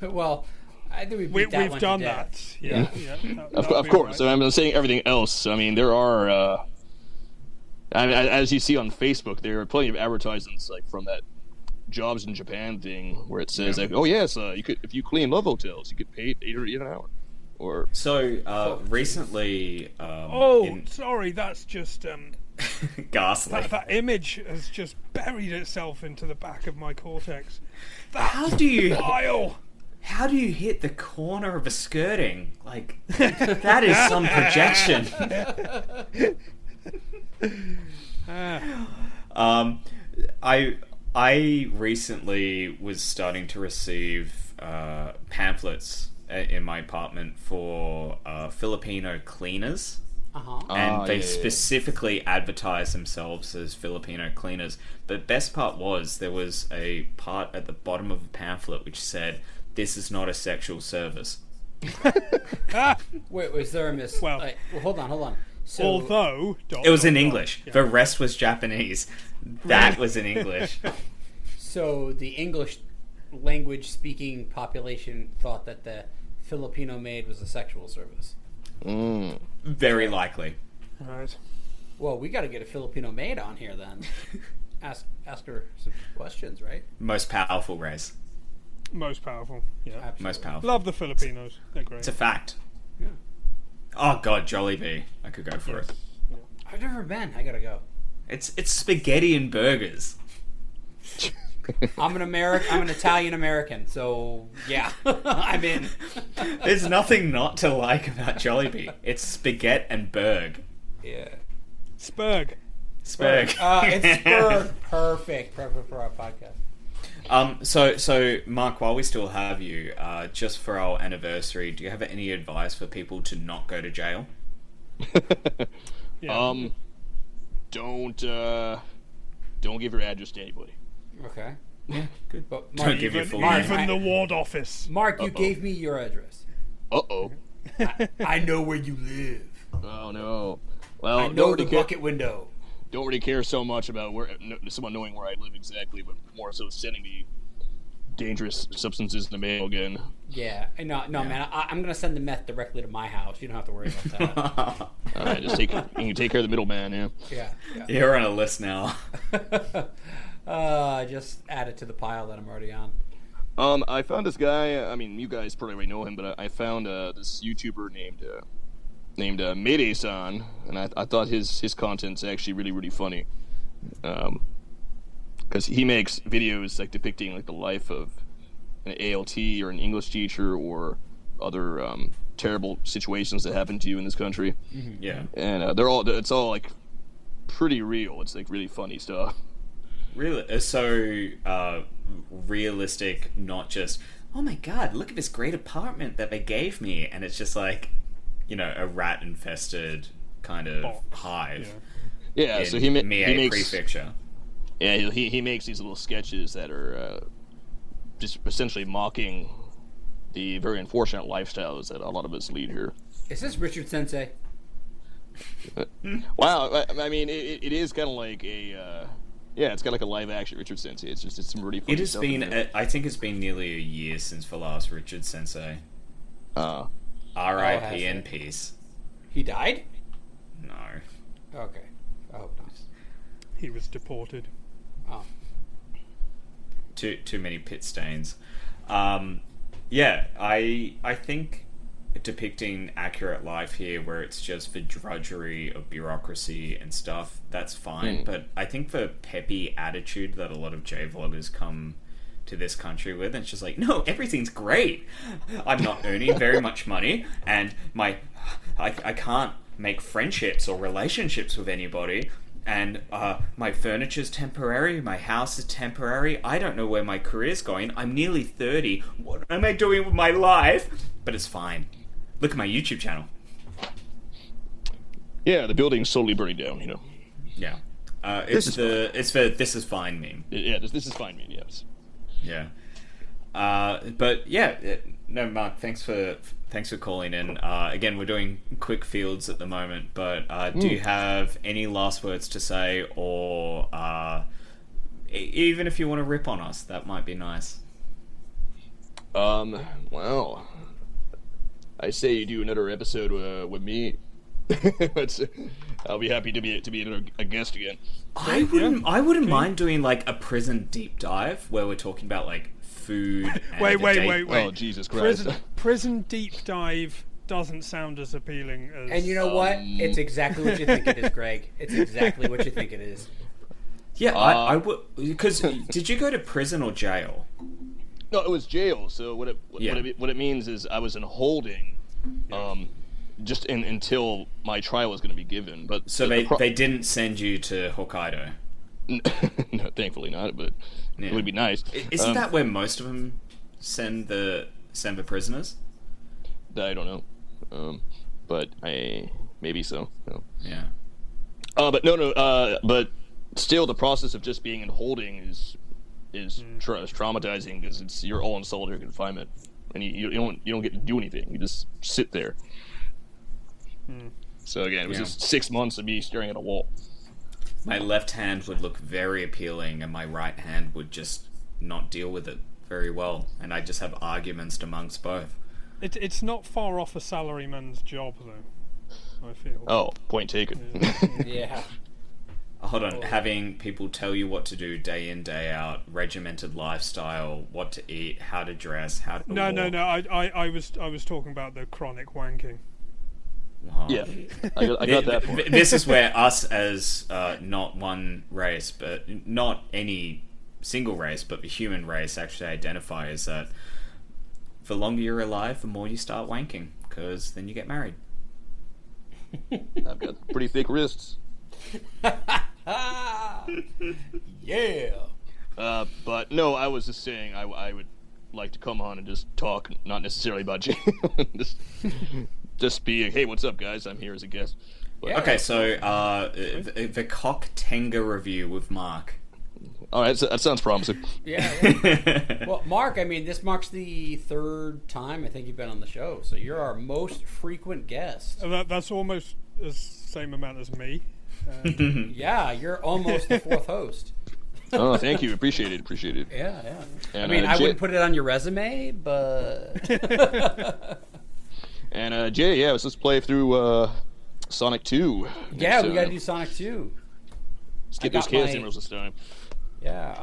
Well, I think we've done to that. death. Yeah. Of course. Right. So I'm saying everything else. There are. As you see on Facebook, there are plenty of advertisements like from that jobs in Japan thing where it says like, oh yes, you could, if you clean love hotels, you get paid $8 an hour. Or recently. Sorry, that's just ghastly. That image has just buried itself into the back of my cortex. How do you Vile. How do you hit the corner of a skirting? Like that is some projection. I recently was starting to receive pamphlets in my apartment for Filipino cleaners. And they specifically advertised themselves as Filipino cleaners. But best part was there was a part at the bottom of the pamphlet which said, "This is not a sexual service." Wait, was there a Well, hold on. So, although it was in English. Yeah. The rest was Japanese. That was in English. So the English language speaking population thought that the Filipino maid was a sexual service. Very likely. Right. Well, we got to get a Filipino maid on here then. Ask her some questions, right? Most powerful race. Most powerful. Yeah. Absolutely. Most powerful. Love the Filipinos. They're great. It's a fact. Yeah. Oh god, Jollibee. I could go for it. Yeah. I've never been. I gotta go. It's spaghetti and burgers. I'm an Italian American, so yeah, I'm in. There's nothing not to like about Jollibee. It's spaghetti and burg. Yeah. Spurg. Spurg. It's Spurg. Perfect for our podcast. So Mark, while we still have you, just for our anniversary, do you have any advice for people to not go to jail? Yeah. Don't give your address to anybody. Okay. Yeah, good. But Don't give your full Mark, name. Even the ward office. Mark, you gave me your address. Uh-oh. I know where you live. Oh no. Well, I know the bucket window. Don't really care so much about someone knowing where I live exactly, but more so sending me dangerous substances in the mail again. Yeah, no, man. I'm gonna send the meth directly to my house. You don't have to worry about that. All right, you can take care of the middleman. Yeah. Yeah. You're on a list now. Just add it to the pile that I'm already on. I found this guy. I mean, you guys probably already know him, but I found this YouTuber named Mayday-san, and I thought his content's actually really, really funny. because he makes videos like depicting like the life of an ALT or an English teacher or other terrible situations that happen to you in this country. Yeah. And it's all like pretty real. It's like really funny stuff. Really, so realistic, not just, oh my god, look at this great apartment that they gave me, and it's just like, a rat-infested kind of Box. hive. Yeah, in so he Mie makes Prefecture. yeah he makes these little sketches that are just essentially mocking the very unfortunate lifestyles that a lot of us lead here. Is this Richard Sensei? Wow, I mean, it is kind of like a it's got like a live action Richard Sensei. It's some really funny It has stuff in been, there. I think it's been nearly a year since the last Richard Sensei. Uh, R.I.P. has in it? peace. He died? No. Okay. I hope not. He was deported. Oh. Too many pit stains. Yeah, I think depicting accurate life here, where it's just the drudgery of bureaucracy and stuff, that's fine. But I think the peppy attitude that a lot of J-vloggers come to this country with, and it's just like, no, everything's great. I'm not earning very much money, and I can't make friendships or relationships with anybody. And my furniture's temporary, my house is temporary, I don't know where my career's going, I'm nearly 30, what am I doing with my life? But it's fine. Look at my YouTube channel. yeah, the building's slowly burning down. Yeah. It's the this is fine meme. Yeah, this is fine. Yes. Yeah. But yeah, no, Mark, thanks for calling in. Again, we're doing quick fields at the moment, but do you have any last words to say, or even if you want to rip on us, that might be nice. Well, I say you do another episode with me. I'll be happy to be a guest again. I wouldn't mind doing like a prison deep dive where we're talking about like food. And Wait. Oh, Jesus Christ. Prison deep dive doesn't sound as appealing as. And you know what? It's exactly what you think it is, Greg. It's exactly what you think it is. Yeah, I would, because did you go to prison or jail? No, it was jail. So what it means is I was in holding, just until my trial was going to be given. But So they didn't send you to Hokkaido. no, thankfully not. But Yeah. it would be nice. Isn't that where most of them send the prisoners? I don't know, but maybe so. No. Yeah. But no. But still, the process of just being in holding is traumatizing because you're all in solitary confinement, and you don't get to do anything. You just sit there. So again, it was just 6 months of me staring at a wall. My left hand would look very appealing, and my right hand would just not deal with it very well, and I just have arguments amongst both. It's not far off a salaryman's job, though, I feel. Oh, point taken. Yeah. Hold on, having people tell you what to do day in, day out, regimented lifestyle, what to eat, how to dress, how to No. walk. I was talking about the chronic wanking. Wow. Yeah, I got that point. This is where us as not one race, but not any single race, but the human race actually identify as that the longer you're alive, the more you start wanking, because then you get married. I've got pretty thick wrists. Yeah. But no, I was just saying I would like to come on and just talk, not necessarily about jail. just be, hey, what's up, guys? I'm here as a guest. But, Yeah. Okay, so the Cock Tenga review with Mark. all right, that sounds promising. Yeah. Well, Mark, I mean, this marks the third time I think you've been on the show, so you're our most frequent guest. That's almost the same amount as me. Yeah, you're almost the fourth host. Oh, thank you. Appreciate it. Yeah, yeah. And, I mean, I Jay, wouldn't put it on your resume, but and Jay, yeah, let's play through Sonic 2. yeah, we So, got to do Sonic 2. Let's get I those got Chaos my- Emeralds this time. Yeah,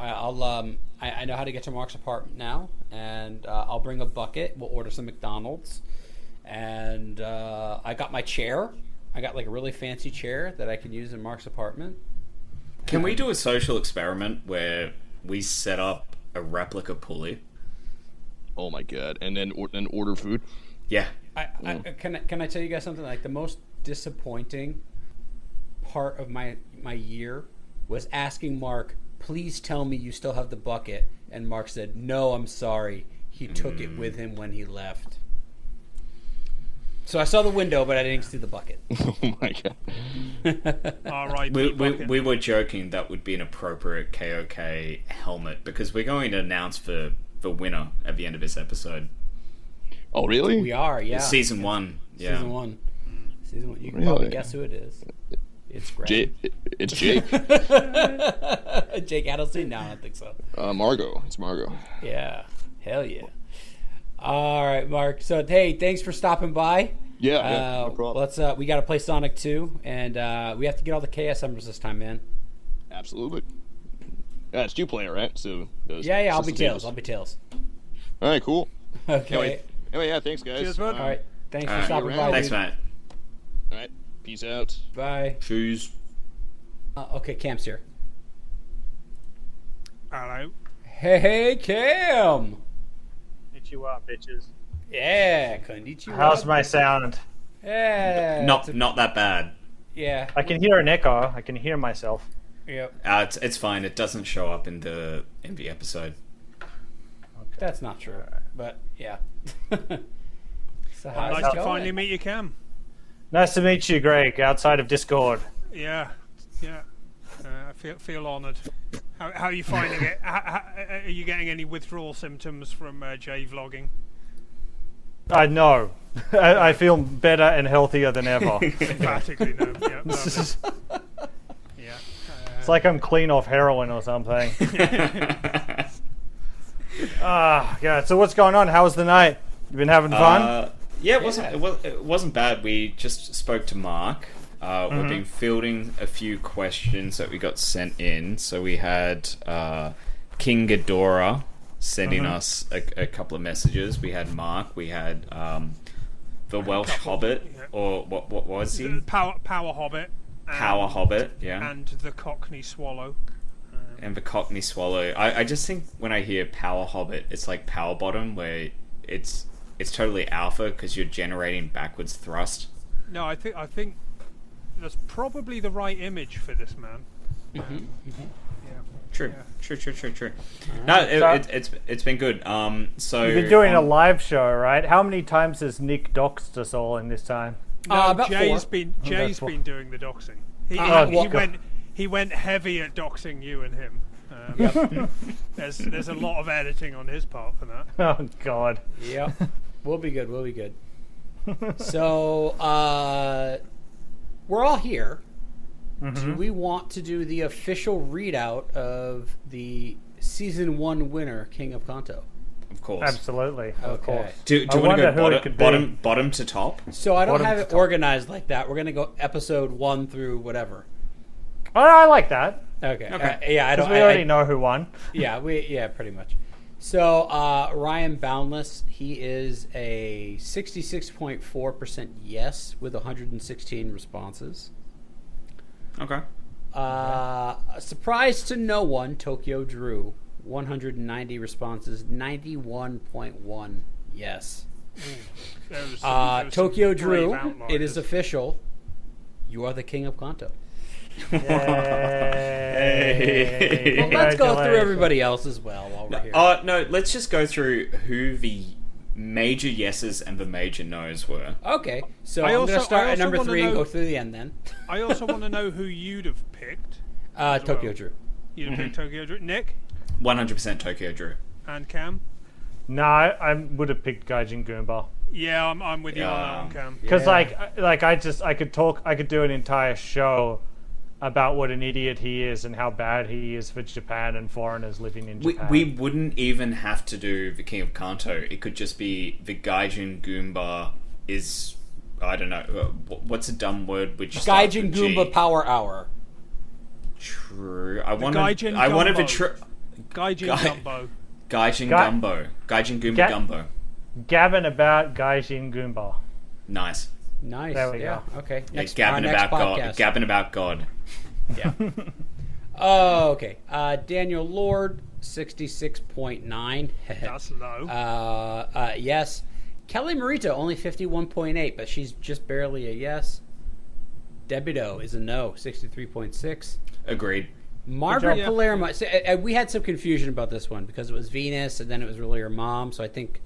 I know how to get to Mark's apartment now, and I'll bring a bucket. We'll order some McDonald's, and I got my chair. I got like a really fancy chair that I can use in Mark's apartment. Can we do a social experiment where we set up a replica pulley? Oh my god! And then order food. Yeah. Can I tell you guys something? Like the most disappointing part of my year was asking Mark, please tell me you still have the bucket. And Mark said, no, I'm sorry. He took it with him when he left. So I saw the window, but I didn't see the bucket. Oh my god! All right. We were joking that would be an appropriate KOK helmet because we're going to announce the winner at the end of this episode. Oh really? We are, yeah. Season 1. Yeah. Season 1. You can Really? probably guess who it is. It's Greg. It's Jake. Jake Adelstein? No, I don't think so. Margot. It's Margot. Yeah. Hell yeah. All right, Mark. So, hey, thanks for stopping by. Yeah, no problem. Let's. We got to play Sonic 2, and we have to get all the KS members this time, man. Absolutely. Yeah, it's 2-player, right? So Yeah. I'll be Tails. All right, cool. Okay. Anyway, yeah, thanks guys. Cheers, bud. All right. Thanks for Alright, stopping you're by. around. Thanks, dude. mate. All right, peace out. Bye. Choose. Okay, Cam's here. Hello. Hey, Cam. Konnichiwa, bitches. Yeah, konnichiwa. How's my sound? Yeah. Not that bad. Yeah. I can hear an echo. I can hear myself. Yep. It's fine. It doesn't show up in the episode. That's not true, but yeah. So how's Nice it to going? finally meet you, Cam. Nice to meet you, Greg, outside of Discord. Yeah. I feel honoured. How are you finding it? Are you getting any withdrawal symptoms from J vlogging? I know. I feel better and healthier than ever. Emphatically, no. Yeah. It's Yeah. like I'm clean off heroin or something. Yeah. So what's going on? How was the night? You been having fun? Yeah, it wasn't bad. We just spoke to Mark. We've been fielding a few questions that we got sent in. So we had King Ghidorah sending us a couple of messages. We had Mark. We had the Welsh Hobbit, yeah. or what was he? Power Hobbit. Power Hobbit, yeah. And the Cockney Swallow. And the Cockney Swallow. I just think when I hear Power Hobbit, it's like Power Bottom, where it's totally alpha because you're generating backwards thrust. No, I think that's probably the right image for this man. Yeah. True, Yeah. true. No, it's been good. So You've been doing a live show, right? How many times has Nick doxed us all in this time? No, about Jay's 4. been That's four. doing the doxing. He went heavy at doxing you and him. There's a lot of editing on his part for that. Oh God. Yep. We'll be good. So, we're all here. Do we want to do the official readout of the season 1 winner, King of Kanto? of course. Absolutely. Of Okay. course. Do you I want to wonder who it go could be. bottom to top? So I don't Bottom have to it top. organized like that. We're gonna go episode 1 through whatever. Oh, I like that. Okay. Okay. Yeah, I don't. Because we already know who won. Yeah, pretty much. So Ryan Boundless, he is a 66.4% yes with 116 responses. Okay. A surprise to no one, Tokyo Drew, 190 responses, 91.1 yes. Tokyo Drew, it is official. You are the King of Kanto. Yay. Well, let's go through everybody else as well while we're here. No, let's just go through who the major yeses and the major nos were. Okay, so I I'm also- going to start I at also number wanna 3 and know- go through the end then. I also want to know who you'd have picked. Tokyo well. Drew. You'd have picked Tokyo Drew. Nick 100% Tokyo Drew. and Cam. No, I would have picked Gaijin Goomba. Yeah, I'm with you on that Yeah. one, Cam. Because Yeah. I could do an entire show about what an idiot he is and how bad he is for Japan and foreigners living in Japan. We wouldn't even have to do the King of Kanto. It could just be the Gaijin Goomba is, I don't know, what's a dumb word which starts Gaijin with G? Goomba Power Hour. True. Gaijin I wanted the Gumbo. Gaijin Gai- Gumbo. Gaijin Ga- Gumbo. Gaijin Goomba Ga- Gumbo. Gabbing about Gaijin Goomba. Nice. Nice. There we yeah. go. Okay. Yeah, Next, gabbing our next about God. podcast. Gabbing about God. Yeah. Oh, okay. Daniel Lord, 66.9. That's low. Yes. Kelly Morita, only 51.8, but she's just barely a yes. Debito is a no, 63.6. Agreed. Margaret job. Palermo. We had some confusion about this one because it was Venus and then it was really her mom, so I think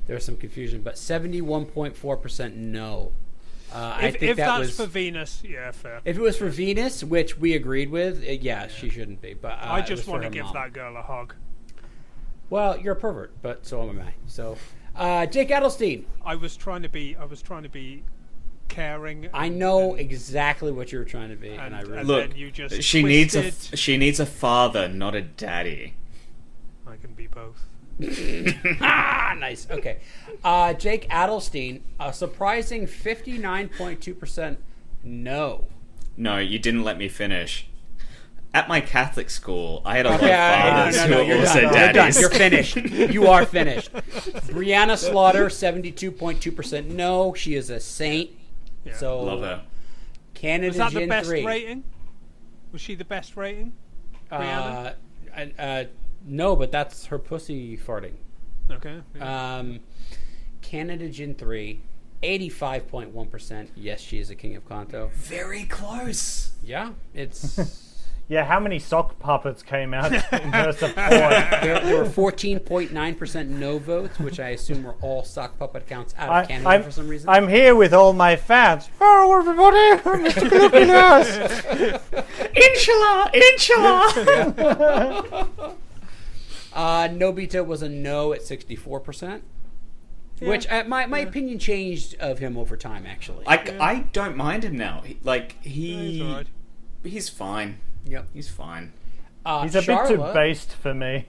there was some confusion, but 71.4% no. I think if that that's was for Venus, yeah, fair. if it was for Venus, which we agreed with, yeah, she shouldn't be. But I it just was want for to her give mom. that girl a hug. Well, you're a pervert, but so am I. So, Jake Adelstein. I was trying to be caring. I know exactly what you were trying to be, and I really. Look, then you just she needs twisted. she needs a father, not a daddy. I can be both. Nice. Okay. Jake Adelstein, a surprising 59.2% no. No, you didn't let me finish. At my Catholic school, I had a lot Okay, of fathers who you're were also done. You're done. daddies. You're finished. You are finished. Brianna Slaughter, 72.2% no. She is a saint. Yeah. So Love her. Canada Was that the Gin best 3. rating? Was she the best rating? Brianna? No, but that's her pussy farting. Okay. Yeah. Canada Gin 3, 85.1%. Yes, she is a king of Kanto. Very close. Yeah, it's... Yeah, how many sock puppets came out in her support? there were 14.9% no votes, which I assume were all sock puppet accounts out of Canada for some reason. I'm here with all my fans. Oh, everybody, Mr. Gluckiness. Inshallah! Nobita was a no at 64%. Which my opinion changed of him over time, actually. I don't mind him now. He's alright. He's fine. Yep. He's fine. He's a bit too based for me.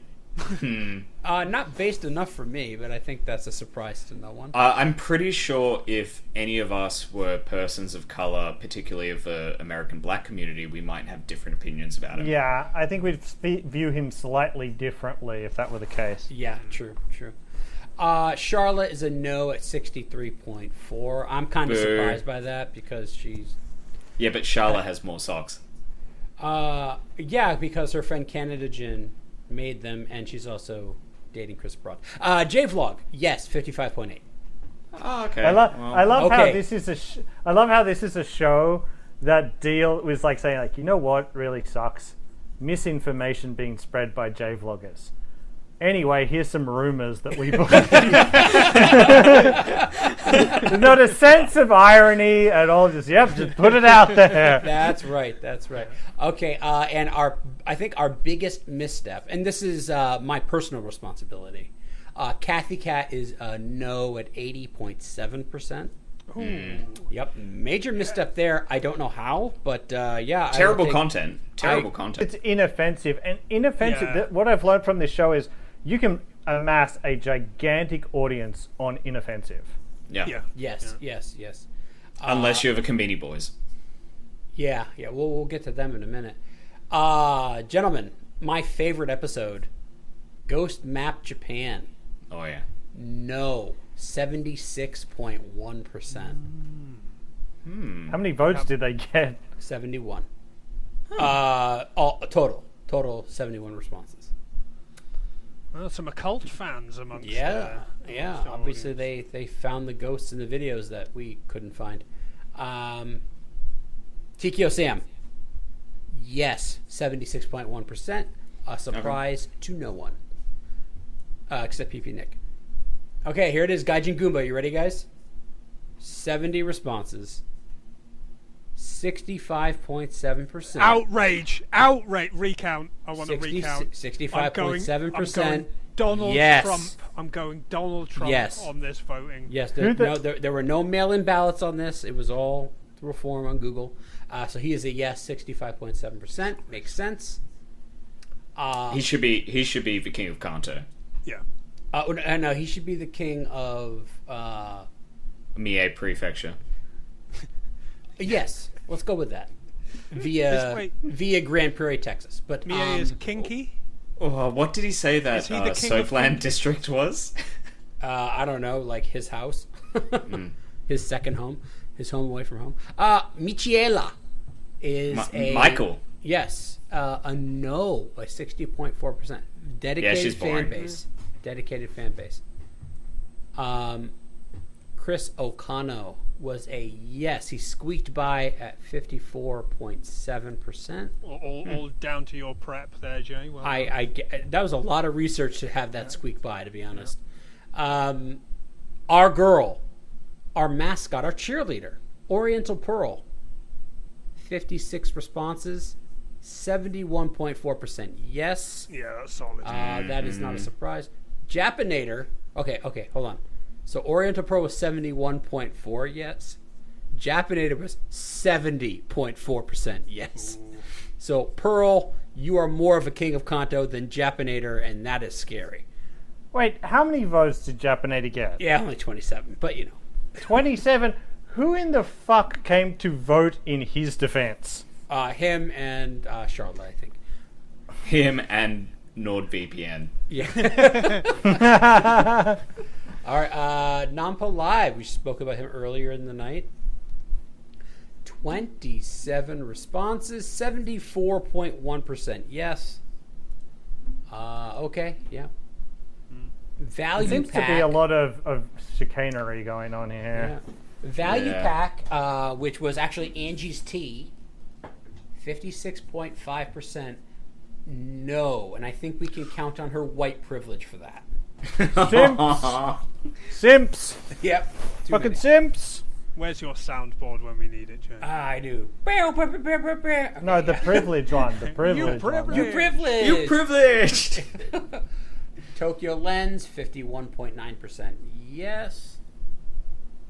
Not based enough for me, but I think that's a surprise to no one. I'm pretty sure if any of us were persons of color, particularly of the American black community, we might have different opinions about him. Yeah, I think we'd view him slightly differently if that were the case. Yeah, true. Charlotte is a no at 63.4. I'm kind of Boo. surprised by that because she's... Yeah, but Charlotte has more socks. Yeah, because her friend Canada Gin made them, and she's also dating Chris Broad. J-Vlog, yes, 55.8. Oh, okay. I love how Okay. this is I love how this is a show that deal with like saying like, you know what really sucks? Misinformation being spread by J-vloggers. Anyway, here's some rumors that we believe. Not a sense of irony at all. Just put it out there. That's right. Okay, and I think our biggest misstep, and this is my personal responsibility. Kathy Cat is a no at 80.7%. Yep, major misstep there. I don't know how, but yeah. Terrible I would content. Terrible content. It's inoffensive, and inoffensive. Yeah. What I've learned from this show is you can amass a gigantic audience on inoffensive. Yeah. Yes. Unless you have a Conbini Boys. Yeah. We'll get to them in a minute. Gentlemen, my favorite episode, Ghost Map Japan. Oh, yeah. Hmm. No, 76.1%. How many votes did they get? 71. All total 71 responses. Well, some occult fans amongst. Yeah. amongst the Obviously, audience. they found the ghosts in the videos that we couldn't find. TKO Sam. Yes, 76.1%. A surprise to no one, except PP Nick. Okay, here it is. Gaijin Goomba. You ready, guys? 70 responses. 65.7%. Outrage! Recount. I want to recount. 65.7%. Donald Yes. Trump. I'm going Donald Trump Yes. on this voting. Yes, Who the- there were no mail-in ballots on this. It was all through a form on Google. So he is a yes, 65.7%. Makes sense. He should be the king of Kanto. Yeah. No, he should be the king of... Mie Prefecture. Yes, let's go with that. Wait. Via Grand Prairie, Texas. But Mia is kinky. Oh, what did he say that Is he the king of Soapland Kanto? district was? I don't know, like his house. His second home. His home away from home. Michiela is Michael. Yes, a no by 60.4%. Dedicated she's fan boring. base. Dedicated fan base. Chris O'Connell was a yes. He squeaked by at 54.7%. All down to your prep there, Jay. Well, That was a lot of research to have that squeak by, to be honest. Our girl, our mascot, our cheerleader, Oriental Pearl, 56 responses, 71.4% yes. yeah, that's solid. That is not a surprise. Japanator, okay, hold on. So Oriental Pearl was 71.4 yes. Japanator was 70.4% yes. Ooh. So Pearl, you are more of a king of Kanto than Japanator, and that is scary. Wait, how many votes did Japanator get? Yeah, only 27, but 27. Who in the fuck came to vote in his defense? him and Charlotte, I think. Him and NordVPN. Yeah. All right, Nampo Live. We spoke about him earlier in the night. 27 responses, 74.1% yes. Okay, yeah. Value Seems pack. to be a lot of chicanery going on here. Yeah. Value Yeah. pack, which was actually Angie's Tea, 56.5% no, and I think we can count on her white privilege for that. Simps. Yep. Fucking simps. Where's your soundboard when we need it, Jay? I do. No, the privilege one. The privilege one. privilege. You privileged. You privileged. Tokyo Lens, 51.9% yes.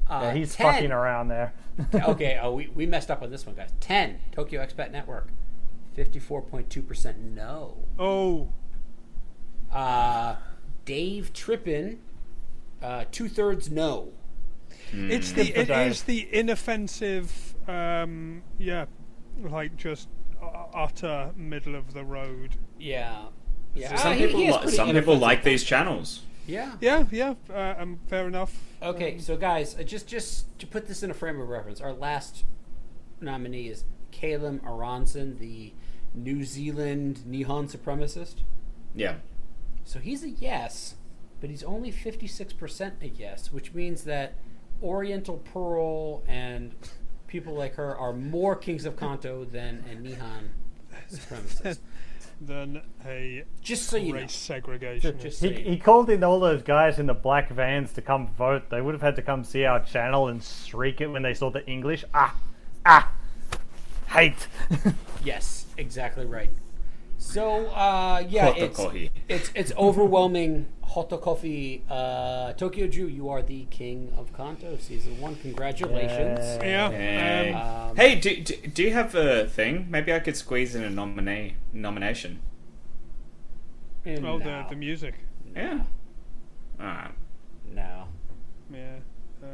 Yeah, he's 10. fucking around there. Okay, we messed up on this one, guys. 10, Tokyo Expat Network, 54.2% no. Oh, Dave Trippin, 2/3 no. it is the inoffensive, like just utter middle of the road. Yeah. Yeah. Some He people, is pretty some people inoffensive. like these channels. Yeah. Yeah, fair enough. Okay, so guys, just to put this in a frame of reference, our last nominee is Caleb Aronson, the New Zealand Nihon supremacist. Yeah. So he's a yes, but he's only 56% a yes, which means that Oriental Pearl and people like her are more kings of Kanto than a Nihon supremacist. Than a Just so you know. race segregation. Just so you know. He called in all those guys in the black vans to come vote. They would have had to come see our channel and shriek it when they saw the English. Hate. Yes, exactly right. So Hotokohi. it's overwhelming. Hotokofi, Tokyo Drew, you are the king of Kanto season 1. Congratulations. Yeah. Hey, hey, do you have a thing? Maybe I could squeeze in a nomination. And Oh, no. the music. Yeah. Alright. No. Yeah.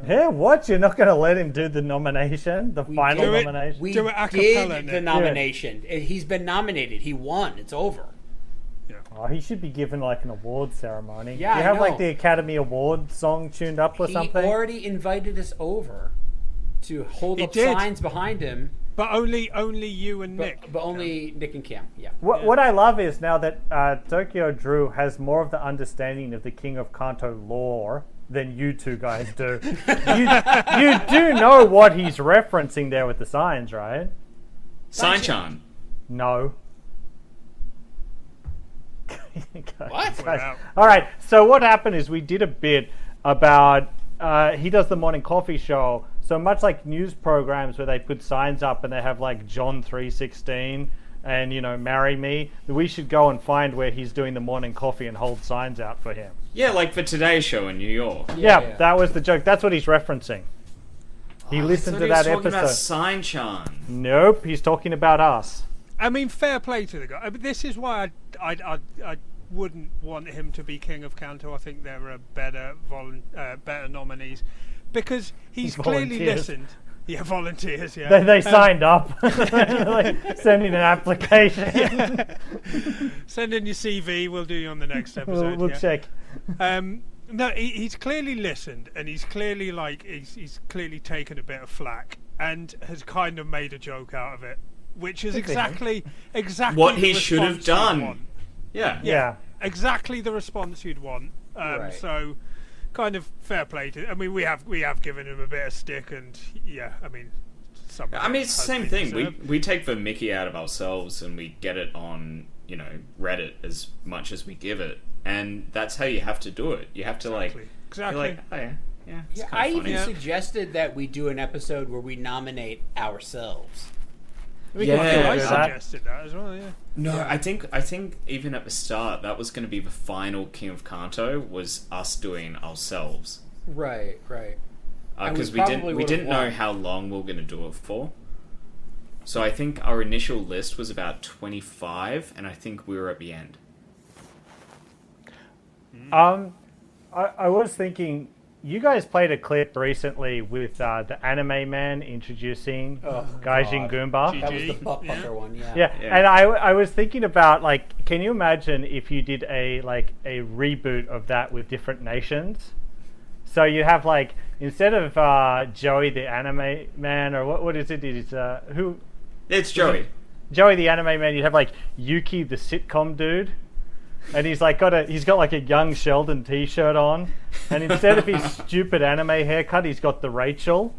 Yeah, what? You're not going to let him do the nomination? The final do it. nomination? We Do it a did cappella, the Nick. nomination. He's been nominated. He won. It's over. Oh, he should be given like an award ceremony. Yeah, Do you I have know. like the Academy Award song tuned up or He something? already invited us over to hold He up did. signs behind him, But only you and Nick. but only Nick and Cam. Yeah. What I love is now that Tokyo Drew has more of the understanding of the King of Kanto lore than you two guys do. you do know what he's referencing there with the signs, right? Sanchan. No. What? We're out. All right. So what happened is we did a bit about he does the morning coffee show. So much like news programs where they put signs up and they have like John 3:16 and marry me. We should go and find where he's doing the morning coffee and hold signs out for him. Yeah, like for Today's Show in New York. Yeah, that was the joke. That's what he's referencing. He listened to that talking about episode. Sanchan. Nope, he's talking about us. I mean, fair play to the guy. I mean, this is why I wouldn't want him to be king of Kanto. I think there are better nominees because he's clearly Volunteers. listened. Yeah, volunteers. Yeah, They signed up. Like, send in an application. Send in your CV. We'll do you on the next episode. we'll yeah. check. No, he's clearly listened, and he's clearly he's clearly taken a bit of flack and has kind of made a joke out of it. which is Good thing. exactly What the he should have response you'd done. want. Yeah. Yeah. Exactly the response you'd want. Right. So, kind of fair play to. I mean, we have given him a bit of stick, and yeah, I mean, some. of I mean, it it's the has same been thing. deserved. We take the mickey out of ourselves and we get it on, Reddit as much as we give it. And that's how you have to do it. You have to, Exactly. be like, oh, yeah, it's Yeah, kinda I funny. even suggested that we do an episode where we nominate ourselves. We Yeah. can still I do that. suggested that as well. Yeah. No, I think even at the start, that was going to be the final King of Kanto, was us doing ourselves. Right. And Because we we probably didn't would've know won. how long we were going to do it for. So I think our initial list was about 25, and I think we were at the end. I was thinking, you guys played a clip recently with the anime man introducing Gaijin God. Goomba. That was the GG. butt fucker one, yeah. Yeah, Yeah. and I was thinking about, like, can you imagine if you did a reboot of that with different nations? So you have, like, instead of Joey the anime man, or what is it? It's who? It's Joey. Joey the anime man. You'd have like Yuki the sitcom dude, and he's got like a young Sheldon T-shirt on, and instead of his stupid anime haircut, he's got the Rachel.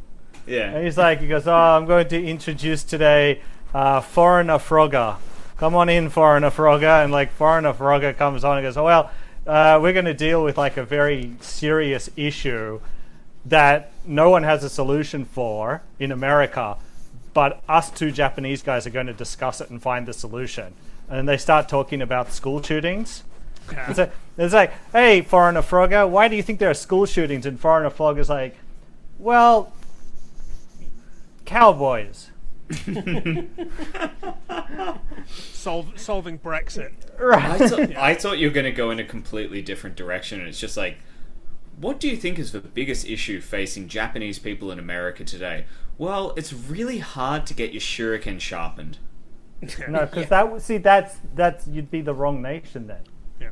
Yeah. And he goes, oh, I'm going to introduce today Foreigner Frogger. Come on in, Foreigner Frogger. And like Foreigner Frogger comes on and goes, oh, well, we're going to deal with like a very serious issue that no one has a solution for in America, but us two Japanese guys are going to discuss it and find the solution. And they start talking about school shootings. It's like, hey, Foreigner Frogger, why do you think there are school shootings? And Foreigner Frogger's like, well, cowboys. Solving Brexit. Right. I thought you were going to go in a completely different direction, and it's just like, what do you think is the biggest issue facing Japanese people in America today? Well, it's really hard to get your shuriken sharpened. No, because that's you'd be the wrong nation then. Yeah.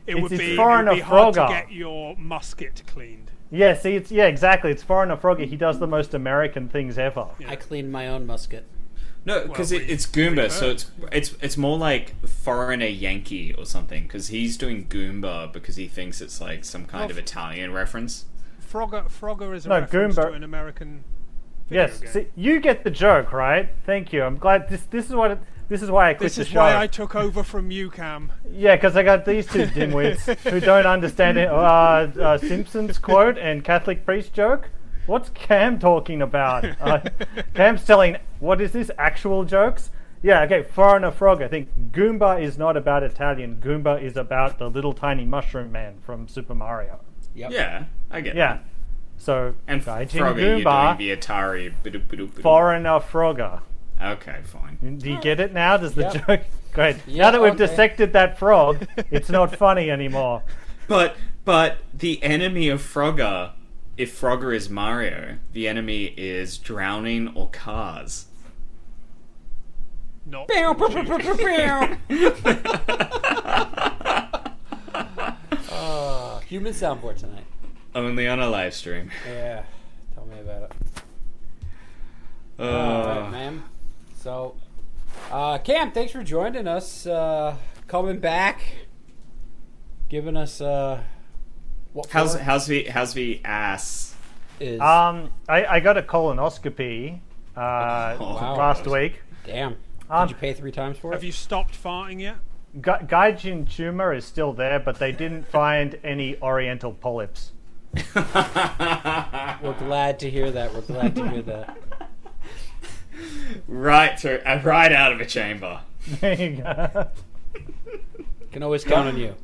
It It's would be Foreigner hard to Frogger. get your musket cleaned. Yeah, see, exactly. It's Foreigner Frogger. He does the most American things ever. I cleaned my own musket. No, because Well, it's Goomba, we've so heard. it's more like Foreigner Yankee or something. Because he's doing Goomba because he thinks it's like some kind of Italian reference. Frogger is a No, reference Goomba- to an American video Yes, game. see, you get the joke, right? Thank you. I'm glad. This is why I quit This the is show. why I took over from you, Cam. Yeah, because I got these two dimwits who don't understand it. Simpsons quote and Catholic priest joke. What's Cam talking about? Cam's telling, what is this, actual jokes? Yeah, okay, Foreigner Frog. I think Goomba is not about Italian. Goomba is about the little tiny mushroom man from Super Mario. Yep. Yeah, I get Yeah. that. So, And Gaijin Frogger, you're Goomba, doing the Atari. Bidu-bidu-bidu. Foreigner Frogger. Okay, fine. Do you get it now? Does the Yep. joke... Great. Yeah, Now that we've okay. dissected that frog, it's not funny anymore. But the enemy of Frogger, if Frogger is Mario, the enemy is drowning or cars. Not Pew, pew, Gucci. pew, pew, pew, pew. Human soundboard tonight. Only on a live stream. Yeah, tell me about it. Uh, Alright, man. So, Cam, thanks for joining us. Coming back, giving us what how's for the ass? is I got a colonoscopy wow. last week. damn. Um, Did you pay 3 times for Have it? you stopped farting yet? Gaijin tumor is still there, but they didn't find any oriental polyps. We're glad to hear that. We're glad to hear that. right out of a chamber. There you go. Can always count on you.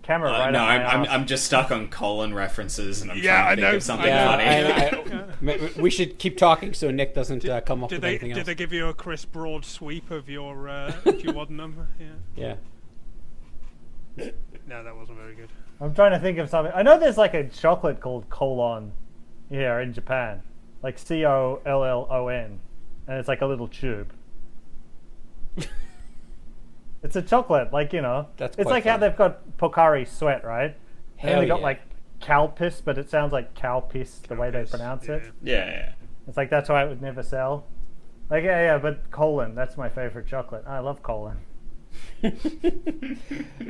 Camera right No, on my ass. I'm just stuck on colon references, and I'm Yeah, trying to I think know. of something Yeah, funny. we should keep talking so Nick doesn't come up Did with they anything else. did they give you a crisp broad sweep of your duodenum? Yeah. Yeah. No, that wasn't very good. I'm trying to think of something. I know there's like a chocolate called Colon here in Japan, like COLLON, and it's like a little tube. It's a chocolate, like, you know. That's it's quite like how funny. they've got Pocari Sweat, right? And Hell they got yeah. like cow piss, but it sounds like cow piss the way they Piss, pronounce yeah. it. Yeah. It's like that's why it would never sell. Like but Colon, that's my favorite chocolate. I love Colon.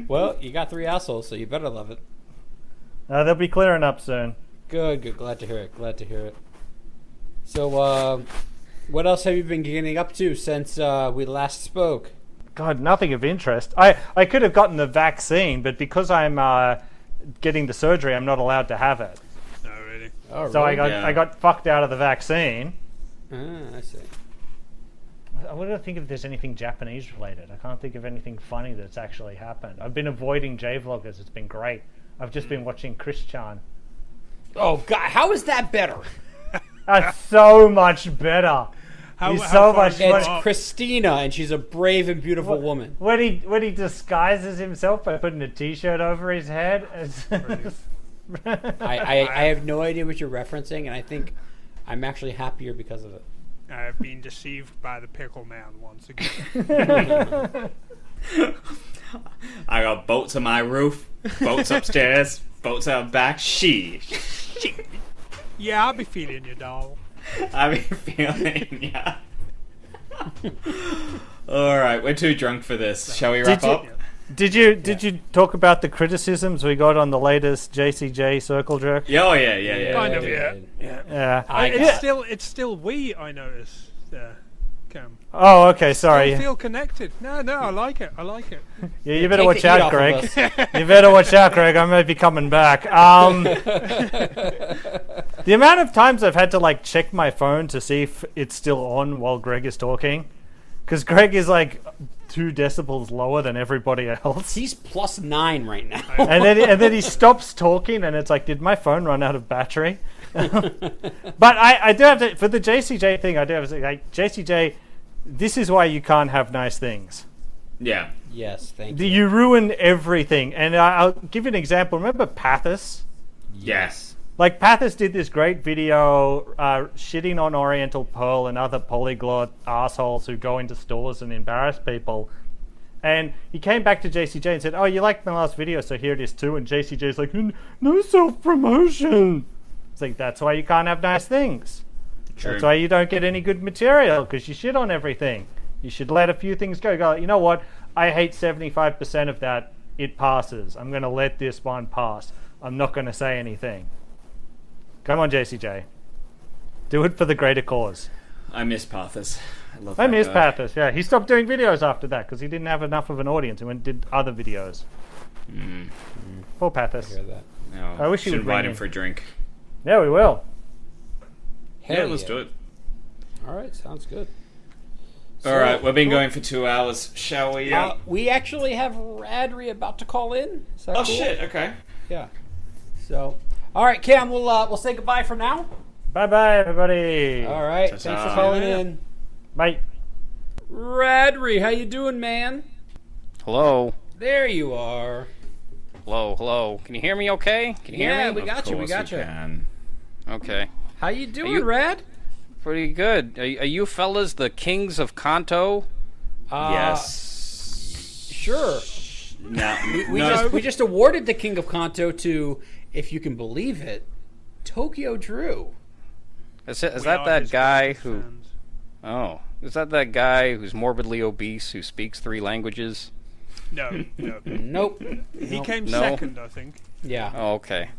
Well, you got 3 assholes, so you better love it. They'll be clearing up soon. Good. Glad to hear it. So, what else have you been getting up to since we last spoke? God, nothing of interest. I could have gotten the vaccine, but because I'm getting the surgery, I'm not allowed to have it. No, really. Oh, So really? I got fucked out of the vaccine. I see. I want to think if there's anything Japanese related. I can't think of anything funny that's actually happened. I've been avoiding J-vloggers. It's been great. I've just been watching Chris Chan. Oh God, how is that better? That's so much better. He's so far much is it fun. It's up? Christina, and she's a brave and beautiful woman. When he disguises himself by putting a t-shirt over his head. I have no idea what you're referencing, and I think I'm actually happier because of it. I have been deceived by the pickle man once again. I got boats on my roof, boats upstairs, boats out back. She. Yeah, I'll be feeling you, doll. I be feeling, yeah. Alright, we're too drunk for this. Shall we wrap up? Did you talk about the criticisms we got on the latest JCJ circle jerk? Yeah, yeah. Kind of, yeah. Yeah. It's still we. I notice. Cam. Oh, okay. Sorry. Still feel connected. No, I like it. Yeah, you better Take watch the heat out, off of Greg. us. You better watch out, Greg. I may be coming back. The amount of times I've had to like check my phone to see if it's still on while Greg is talking, because Greg is like 2 decibels lower than everybody else, He's +9 right now. and then he stops talking, and it's like, did my phone run out of battery? But I do have to, for the JCJ thing, I do have to say, like, JCJ, this is why you can't have nice things. Yeah. Yes, thank you. You ruin everything. And I'll give you an example. Remember Pathos? Yes. Like, Pathos did this great video shitting on Oriental Pearl and other polyglot assholes who go into stores and embarrass people. And he came back to JCJ and said, oh, you liked my last video, so here it is too. And JCJ's like, no self-promotion. It's like, that's why you can't have nice things. True. That's why you don't get any good material, because you shit on everything. You should let a few things go. Go, you know what? I hate 75% of that. It passes. I'm going to let this one pass. I'm not going to say anything. Come on, JCJ. Do it for the greater cause. I miss Pathos. I miss Pathos, yeah. He stopped doing videos after that because he didn't have enough of an audience and went and did other videos. Poor Pathos. Hear that. No, I wish he should would invite ring him in. for a drink. Yeah, we will. Hell let's yeah. do it. All right, sounds good. Alright, we've been going for 2 hours. Shall we? We actually have Radri about to call in. Is that Oh, cool? shit, okay. Yeah. So, all right, Cam, we'll say goodbye for now. Bye-bye, everybody. All right, Ta-ta. thanks for calling in. Bye. Radri, how you doing, man? Hello. There you are. Hello. Can you hear me okay? Can you Yeah, hear me? we got you. We got you. Can. Okay. How you doing, you- Rad? Pretty good. Are you fellas the kings of Kanto? Yes. Sure. Now, We just awarded the King of Kanto to, if you can believe it, Tokyo Drew. Is We that are that his guy greatest who... fans. Oh. Is that guy who's morbidly obese who speaks 3 languages? No. Nope. He Nope. came No. second, I think. Yeah, Oh, okay.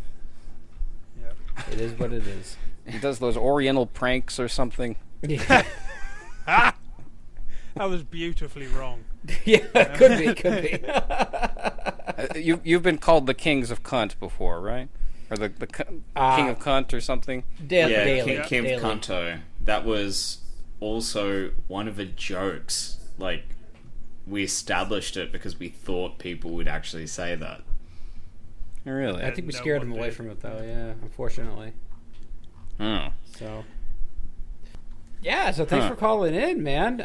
Yeah. it is what it is. He does those oriental pranks or something. Yeah, That was beautifully wrong. yeah, could be. You've been called the kings of cunt before, right? Or the king of cunt or something? yeah, Daily. Kim Daily. Kanto. That was also one of the jokes. Like, we established it because we thought people would actually say that. Really? I think we No scared him one away did. from it, though. Yeah, unfortunately. Oh. So, yeah. So thanks Huh. for calling in, man.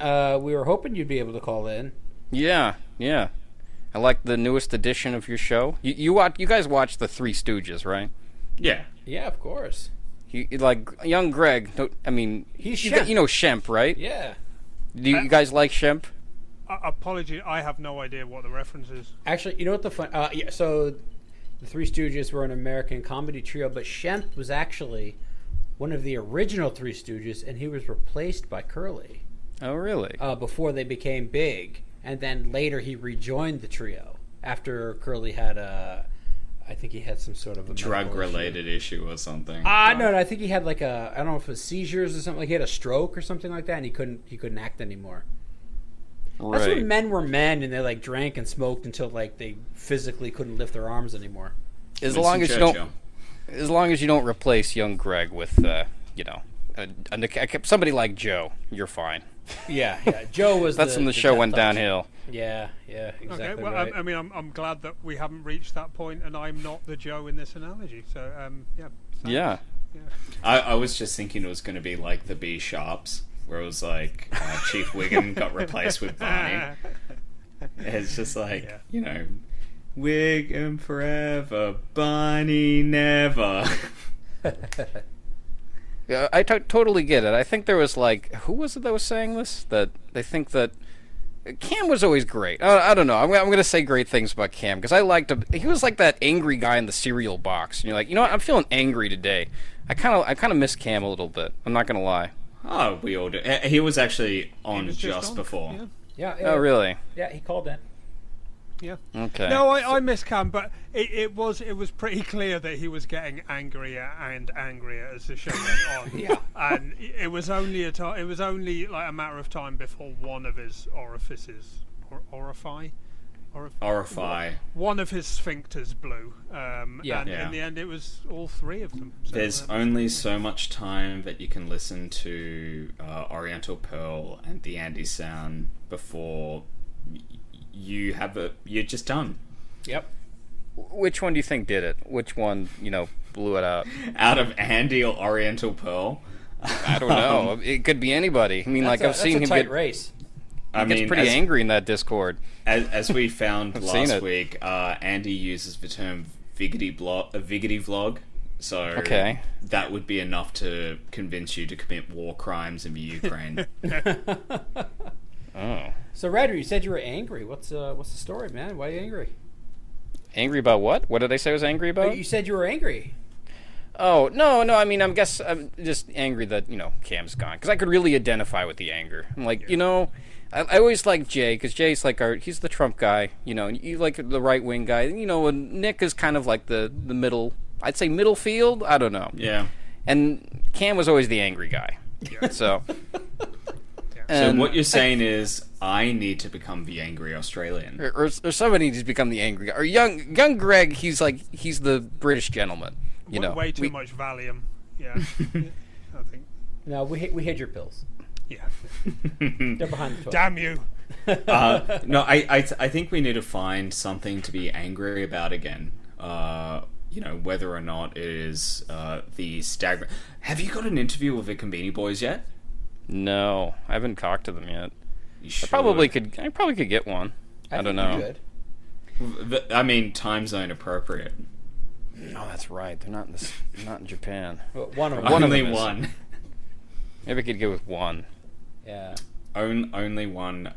We were hoping you'd be able to call in. Yeah. I like the newest edition of your show. You guys watch the Three Stooges, right? Yeah. Yeah, of course. You like young Greg. I mean, He's you, Shemp. you know Shemp, right? Yeah. Do you guys like Shemp? Apology, I have no idea what the reference is. Actually, you know what the fun? Yeah. So, the Three Stooges were an American comedy trio, but Shemp was actually one of the original Three Stooges, and he was replaced by Curly Oh, really? before they became big. And then later he rejoined the trio after Curly had I think he had some sort of a Drug-related issue or something. No, I think he had like I don't know if it was seizures or something. Like he had a stroke or something like that, and he couldn't act anymore. That's when men were men, and they like drank and smoked until like they physically couldn't lift their arms anymore. As Winston long as Churchill. as long as you don't replace young Greg with, somebody like Joe, you're fine. Yeah. Joe was. That's when the show went death touch. downhill. Yeah, exactly. Okay, well, right. I mean, I'm glad that we haven't reached that point, and I'm not the Joe in this analogy. So, yeah. Thanks. Yeah. I was just thinking it was going to be like the B Sharps, where it was like Chief Wiggum got replaced with Barney. It's just like, Wiggum forever, Barney never. Yeah, I totally get it. I think there was like, who was it that was saying this? That they think that Cam was always great. I don't know. I'm going to say great things about Cam because I liked him. He was like that angry guy in the cereal box. And you're like, you know what? I'm feeling angry today. I kind of miss Cam a little bit. I'm not going to lie. Oh, we all do. He was actually on was just on. before. Yeah. Yeah. Oh, really? Yeah, he called in. Yeah. Okay. No, I miss Cam, but it was pretty clear that he was getting angrier and angrier as the show went on. Yeah. And it was only like a matter of time before one of his orifices, orify, one of his sphincters blew. Yeah. And Yeah. in the end, it was all three of them. So, There's only so much time that you can listen to Oriental Pearl and the Andy Sound before you're just done. Yep. Which one do you think did it? Which one, blew it out? Out of Andy or Oriental Pearl, I don't know. It could be anybody. I mean, I've seen him that's a tight get race. gets pretty angry in that Discord. as we found I've seen last it. week, Andy uses the term Viggity vlog. So Okay. that would be enough to convince you to commit war crimes in the Ukraine. Oh. So, Ryder, you said you were angry. What's the story, man? Why are you angry? Angry about what? What did I say I was angry about? You said you were angry. Oh, no, I mean, I'm just angry that, Cam's gone. Because I could really identify with the anger. I'm like, I always like Jay, because Jay's like he's the Trump guy, and you like the right-wing guy. And Nick is kind of like the middle, I'd say middle field? I don't know. Yeah. And Cam was always the angry guy. So... So And what you're saying is, I need to become the angry Australian. or somebody needs to become the angry guy. Or young Greg, he's the British gentleman. Way too much Valium. Yeah. I think. No, we hid your pills. Yeah. They're behind the toilet. Damn you. No, I think we need to find something to be angry about again. Whether or not it is the staggering. Have you got an interview with the Conbini Boys yet? No, I haven't talked to them yet. You should. I probably could get one. I don't know. Good. Time zone appropriate. Oh, that's right. They're not in Japan. Well, one of them. One of Only them is. one. Maybe I could get with one. Yeah. Only one.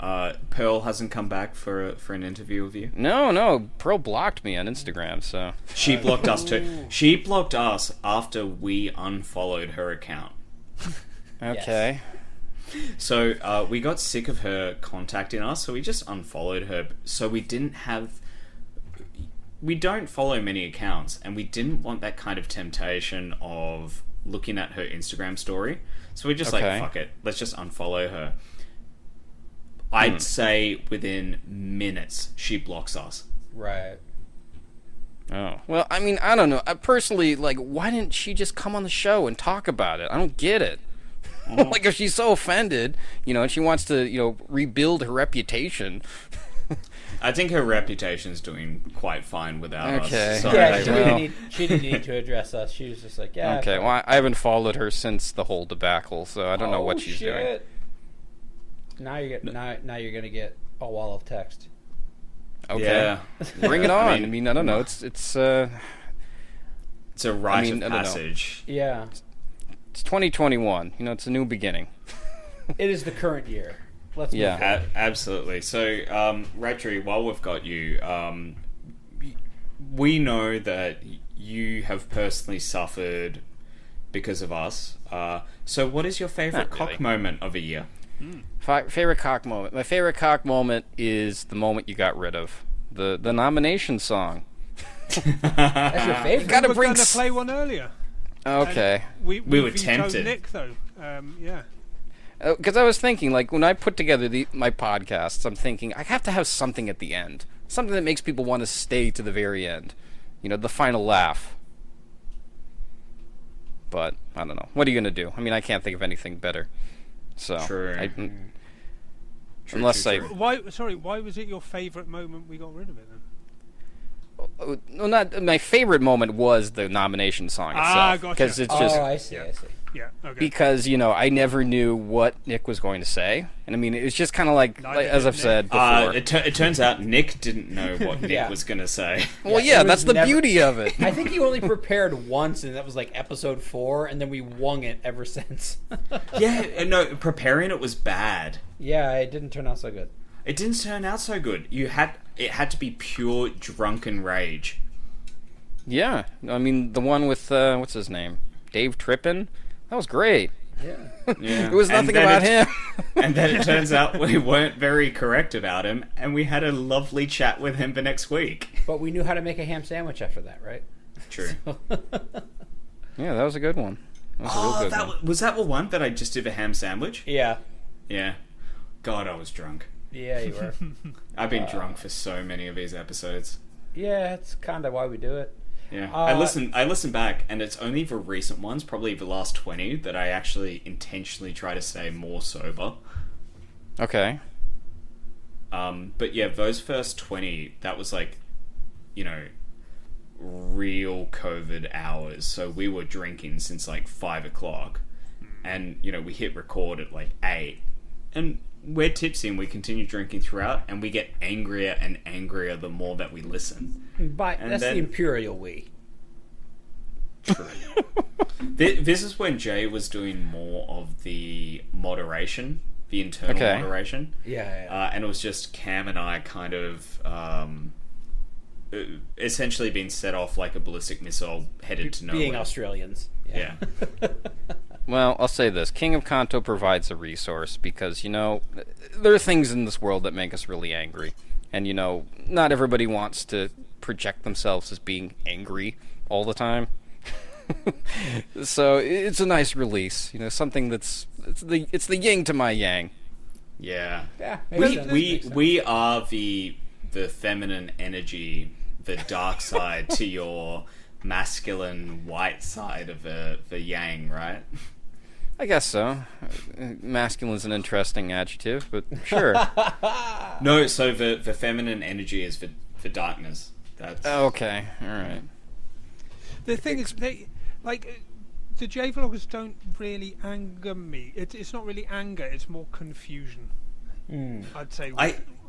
Pearl hasn't come back for an interview with you. No. Pearl blocked me on Instagram, so. She blocked us too. She blocked us after we unfollowed her account. Okay. So we got sick of her contacting us, so we just unfollowed her. So we don't follow many accounts, and we didn't want that kind of temptation of looking at her Instagram story. So we're just like, fuck it, let's just unfollow her. I'd say within minutes she blocks us. Right. Oh. Well, I mean, I don't know. I personally, why didn't she just come on the show and talk about it? I don't get it. Like, if she's so offended, and she wants to, rebuild her reputation. I think her reputation's doing quite fine without Okay. us. So Yeah, Well. she didn't need to address us. She was just like, yeah. Okay, fine. well, I haven't followed her since the whole debacle, so I don't know what she's doing. Shit. Now you're gonna get a wall of text. Okay. Yeah. Bring it on. I I mean, mean, I don't know. It's It's a rite I of don't know. passage. Yeah. It's 2021. It's a new beginning. It is the current year. Let's Yeah. move forward. Absolutely. So, Ratri, while we've got you, we know that you have personally suffered because of us. So what is your favorite Not cock really. moment of a year? Favorite cock moment. My favorite cock moment is the moment you got rid of the nomination song. That's your favorite. Gotta we were bring going to s- play one earlier. Okay. We were vetoed tempted. Nick though. Yeah. Because I was thinking, like, when I put together my podcasts, I'm thinking I have to have something at the end, something that makes people want to stay to the very end. You know, the final laugh. But I don't know. What are you gonna do? I mean, I can't think of anything better. So, True. unless true, I, true. Why was it your favourite moment we got rid of it then? well, not my favorite moment was the nomination song Ah, itself, gotcha. because it's just Oh, I see. I see. Yeah. Okay. because I never knew what Nick was going to say, and I mean, it was just kind of like Neither as did I've said Nick. before. It turns out Nick didn't know what Nick Yeah. was going to say. Well, Yeah, yeah, it was that's the never- beauty of it. I think you only prepared once, and that was like episode 4, and then we wung it ever since. Yeah, no, preparing it was bad. Yeah, it didn't turn out so good. It didn't turn out so good. It had to be pure drunken rage. Yeah, I mean the one with what's his name, Dave Trippin. That was great. Yeah. Yeah. It was And nothing then about it- him. And then it turns out we weren't very correct about him, and we had a lovely chat with him the next week. But we knew how to make a ham sandwich after that, right? True. Yeah, that was a good one. That was a real good one. Was that the one that I just did a ham sandwich? Yeah. Yeah. God, I was drunk. Yeah, you were. I've been drunk for so many of these episodes. Yeah, it's kind of why we do it. Yeah, Uh, I listen back, and it's only the recent ones, probably the last 20, that I actually intentionally try to stay more sober. Okay. But yeah, those first 20, that was like, real COVID hours. So we were drinking since like 5 o'clock, and we hit record at like 8, and we're tipsy, and we continue drinking throughout, and we get angrier and angrier the more that we listen. But And that's then- the imperial we. True. This is when Jay was doing more of the moderation, the internal Okay. moderation. Yeah. And it was just Cam and I kind of essentially being set off like a ballistic missile headed to nowhere. Being Australians. Yeah. Well, I'll say this: King of Kanto provides a resource because there are things in this world that make us really angry, and not everybody wants to project themselves as being angry all the time. So it's a nice release, something it's the yin to my yang. Yeah. Yeah. We are the feminine energy, the dark side to your masculine white side of the yang, right? I guess so. Masculine's an interesting adjective, but sure. No, so the feminine energy is the darkness. That's Okay, all right. The thing is, the J vloggers don't really anger me. It's not really anger. It's more confusion. I'd say.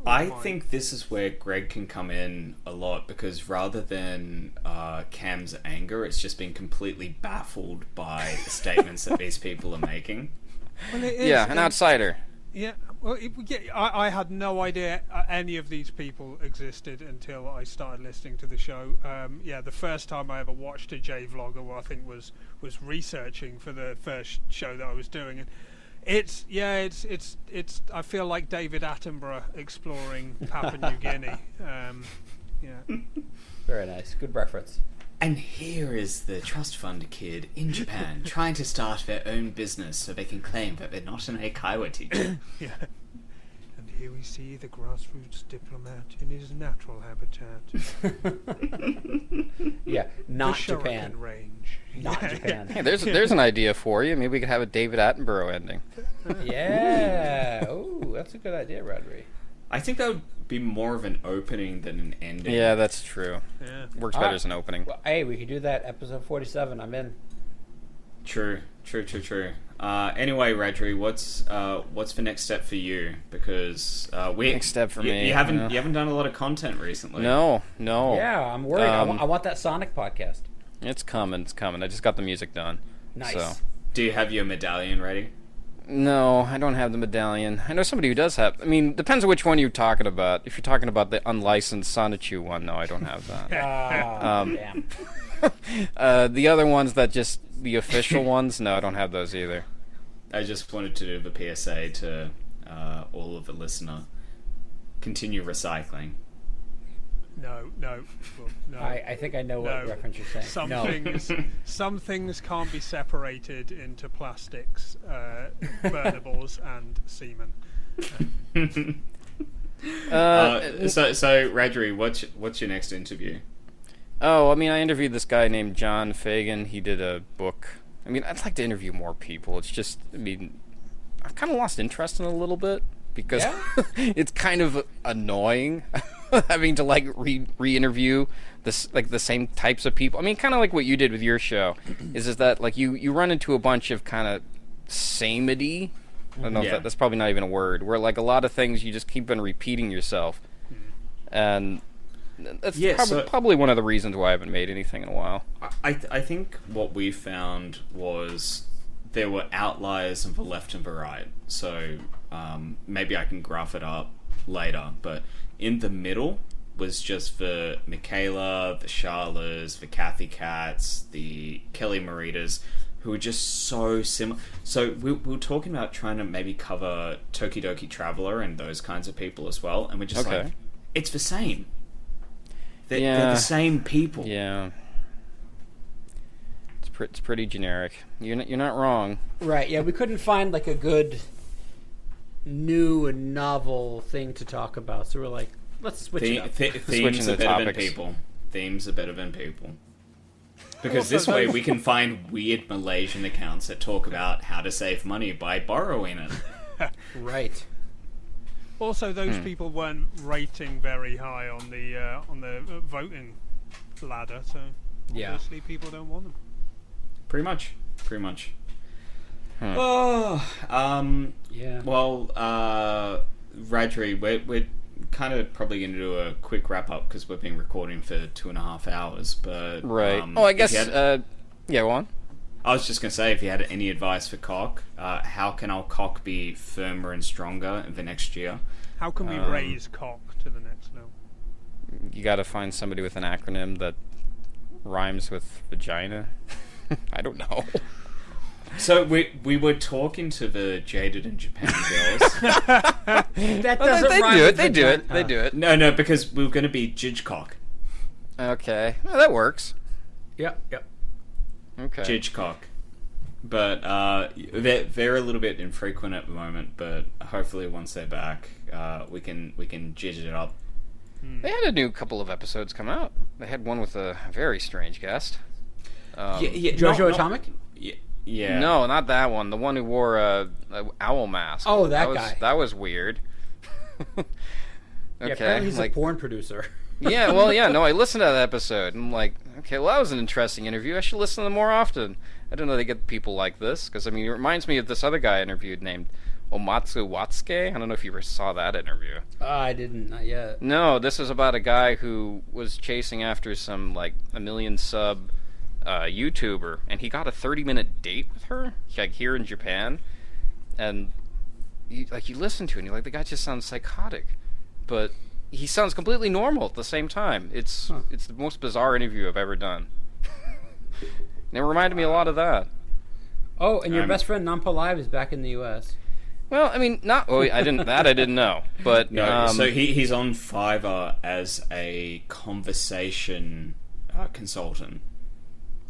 I mine. think this is where Greg can come in a lot, because rather than Cam's anger, it's just been completely baffled by the statements that these people are making. Well, it is, Yeah, an and- outsider. Yeah, well, I had no idea any of these people existed until I started listening to the show. Yeah, the first time I ever watched a J vlogger, I think was researching for the first show that I was doing, and it's I feel like David Attenborough exploring Papua New Guinea. Yeah. Very nice. Good reference. And here is the trust fund kid in Japan trying to start their own business so they can claim that they're not an Eikaiwa teacher. Yeah. And here we see the grassroots diplomat in his natural habitat, Yeah. Not the Japan. Shuriken range. Not Yeah, Japan. Hey, there's an idea for you. Maybe we could have a David Attenborough ending. Yeah. Oh, that's a good idea, Rodri. I think that would be more of an opening than an ending. Yeah, that's true. Yeah. Works All better right. as an opening. Well, hey, we could do that. Episode 47. I'm in. True. Anyway, Radri, what's the next step for you? Because Next step for me, you haven't yeah. you haven't done a lot of content recently. No. Yeah, I'm worried. I Um, want that Sonic podcast. It's coming. I just got the music done. Nice. So, Do you have your medallion ready? No, I don't have the medallion. I know somebody who does have. I mean, depends on which one you're talking about. If you're talking about the unlicensed Sonichu one, no, I don't have that. Damn. The other ones that just the official ones, no, I don't have those either. I just wanted to do the PSA to all of the listener. Continue recycling. No, well, no. I think I know what No. reference you're saying. Some no. some things can't be separated into plastics, burnables, and semen. So Radri, what's your next interview? Oh, I mean, I interviewed this guy named John Fagan. He did a book. I mean, I'd like to interview more people. It's just, I mean, I've kind of lost interest in it a little bit because it's kind of annoying having to like re-interview this like the same types of people. I mean, kind of like what you did with your show, is that like you run into a bunch of kind of samey. I don't know if that's probably not even a word. Where like a lot of things you just keep on repeating yourself, and that's probably one of the reasons why I haven't made anything in a while. I think what we found was there were outliers on the left and the right. So maybe I can graph it up later, but in the middle was just the Michaela, the Charlas, the Kathy Katz, the Kelly Maritas, who were just so similar. So we were talking about trying to maybe cover Tokidoki Traveler and those kinds of people as well, and we're just like, it's the same. They're the same people. Yeah. It's pretty generic. You're not wrong. Right, yeah, we couldn't find like a good new and novel thing to talk about, so we're like, let's switch it up. Themes are better than people. Themes are better than people. Because this way we can find weird Malaysian accounts that talk about how to save money by borrowing it. Right. Also, those people weren't rating very high on the voting ladder, so obviously people don't want them. Pretty much. Hmm. Yeah. Well, Radri, we're kind of probably going to do a quick wrap up because we've been recording for 2.5 hours. But right. I guess. Go on. I was just going to say, if you had any advice for Cock, how can our Cock be firmer and stronger in the next year? How can we raise Cock to the next level? You got to find somebody with an acronym that rhymes with vagina. I don't know. So we were talking to the Jaded in Japan girls. That doesn't rhyme with They do vagina. it. They do it. No, because we were going to be Jidgecock. Okay. Well, that works. Yep. Okay. Jidgecock. But they're a little bit infrequent at the moment, but hopefully once they're back, we can jidge it up. They had a new couple of episodes come out. They had one with a very strange guest. Jojo Atomic? Yeah. No, not that one. The one who wore a owl mask. Oh, that guy. That was weird. Okay. Yeah, apparently he's a porn producer. Yeah, well, yeah, no, I listened to that episode, and I'm like, okay, well, that was an interesting interview. I should listen to them more often. I don't know they get people like this, because, I mean, it reminds me of this other guy I interviewed named Omatsu Watsuke. I don't know if you ever saw that interview. I didn't, not yet. No, this is about a guy who was chasing after some, like, 1 million sub YouTuber, and he got a 30-minute date with her, like, here in Japan, and, you listen to it, and you're like, the guy just sounds psychotic, but he sounds completely normal at the same time. It's the most bizarre interview I've ever done. And it reminded me a lot of that. Oh, and your best friend Nampa Live is back in the U.S. Well, I mean, I didn't know, but no. So he's on Fiverr as a conversation consultant.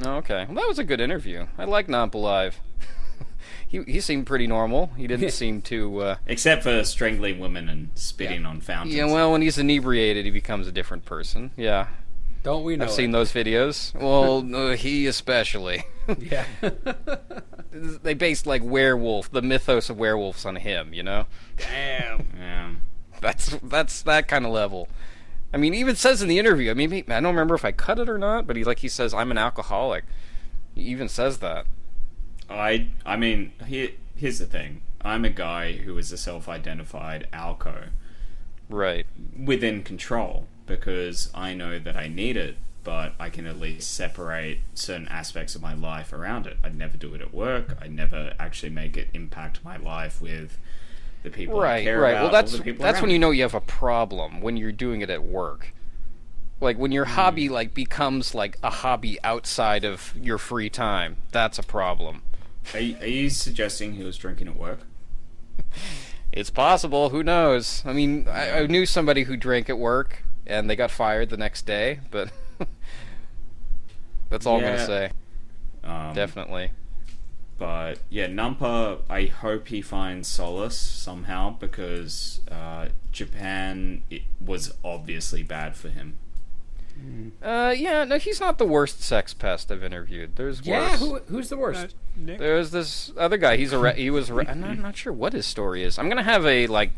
Oh, okay. Well, that was a good interview. I like Nampa Live. He seemed pretty normal. He didn't seem to... Except for strangling women and spitting on fountains. Yeah, well, when he's inebriated, he becomes a different person. Yeah. Don't we know I've seen those videos. Well, he especially. Yeah. They based, like, the mythos of werewolves on him, you know? Damn. Yeah. That's that kind of level. I mean, he even says in the interview, I mean, I don't remember if I cut it or not, but he says, I'm an alcoholic. He even says that. I mean, here's the thing. I'm a guy who is a self-identified alco. Right. Within control, because I know that I need it but I can at least separate certain aspects of my life around it. I'd never do it at work. I'd never actually make it impact my life with the people I care Right. about. Well, or the people that's around when me. you know you have a problem, when you're doing it at work. Like when your hobby like becomes like a hobby outside of your free time. That's a problem. Are you suggesting he was drinking at work? It's possible. Who knows? I mean, I knew somebody who drank at work, and they got fired the next day. But that's all I'm Yeah. gonna say. Definitely. But yeah, Nampa, I hope he finds solace somehow, because Japan was obviously bad for him. Yeah. No, he's not the worst sex pest I've interviewed. There's Yeah, worse. who's the worst? Nick? There's this other guy. He was. I'm not sure what his story is. I'm gonna have a like.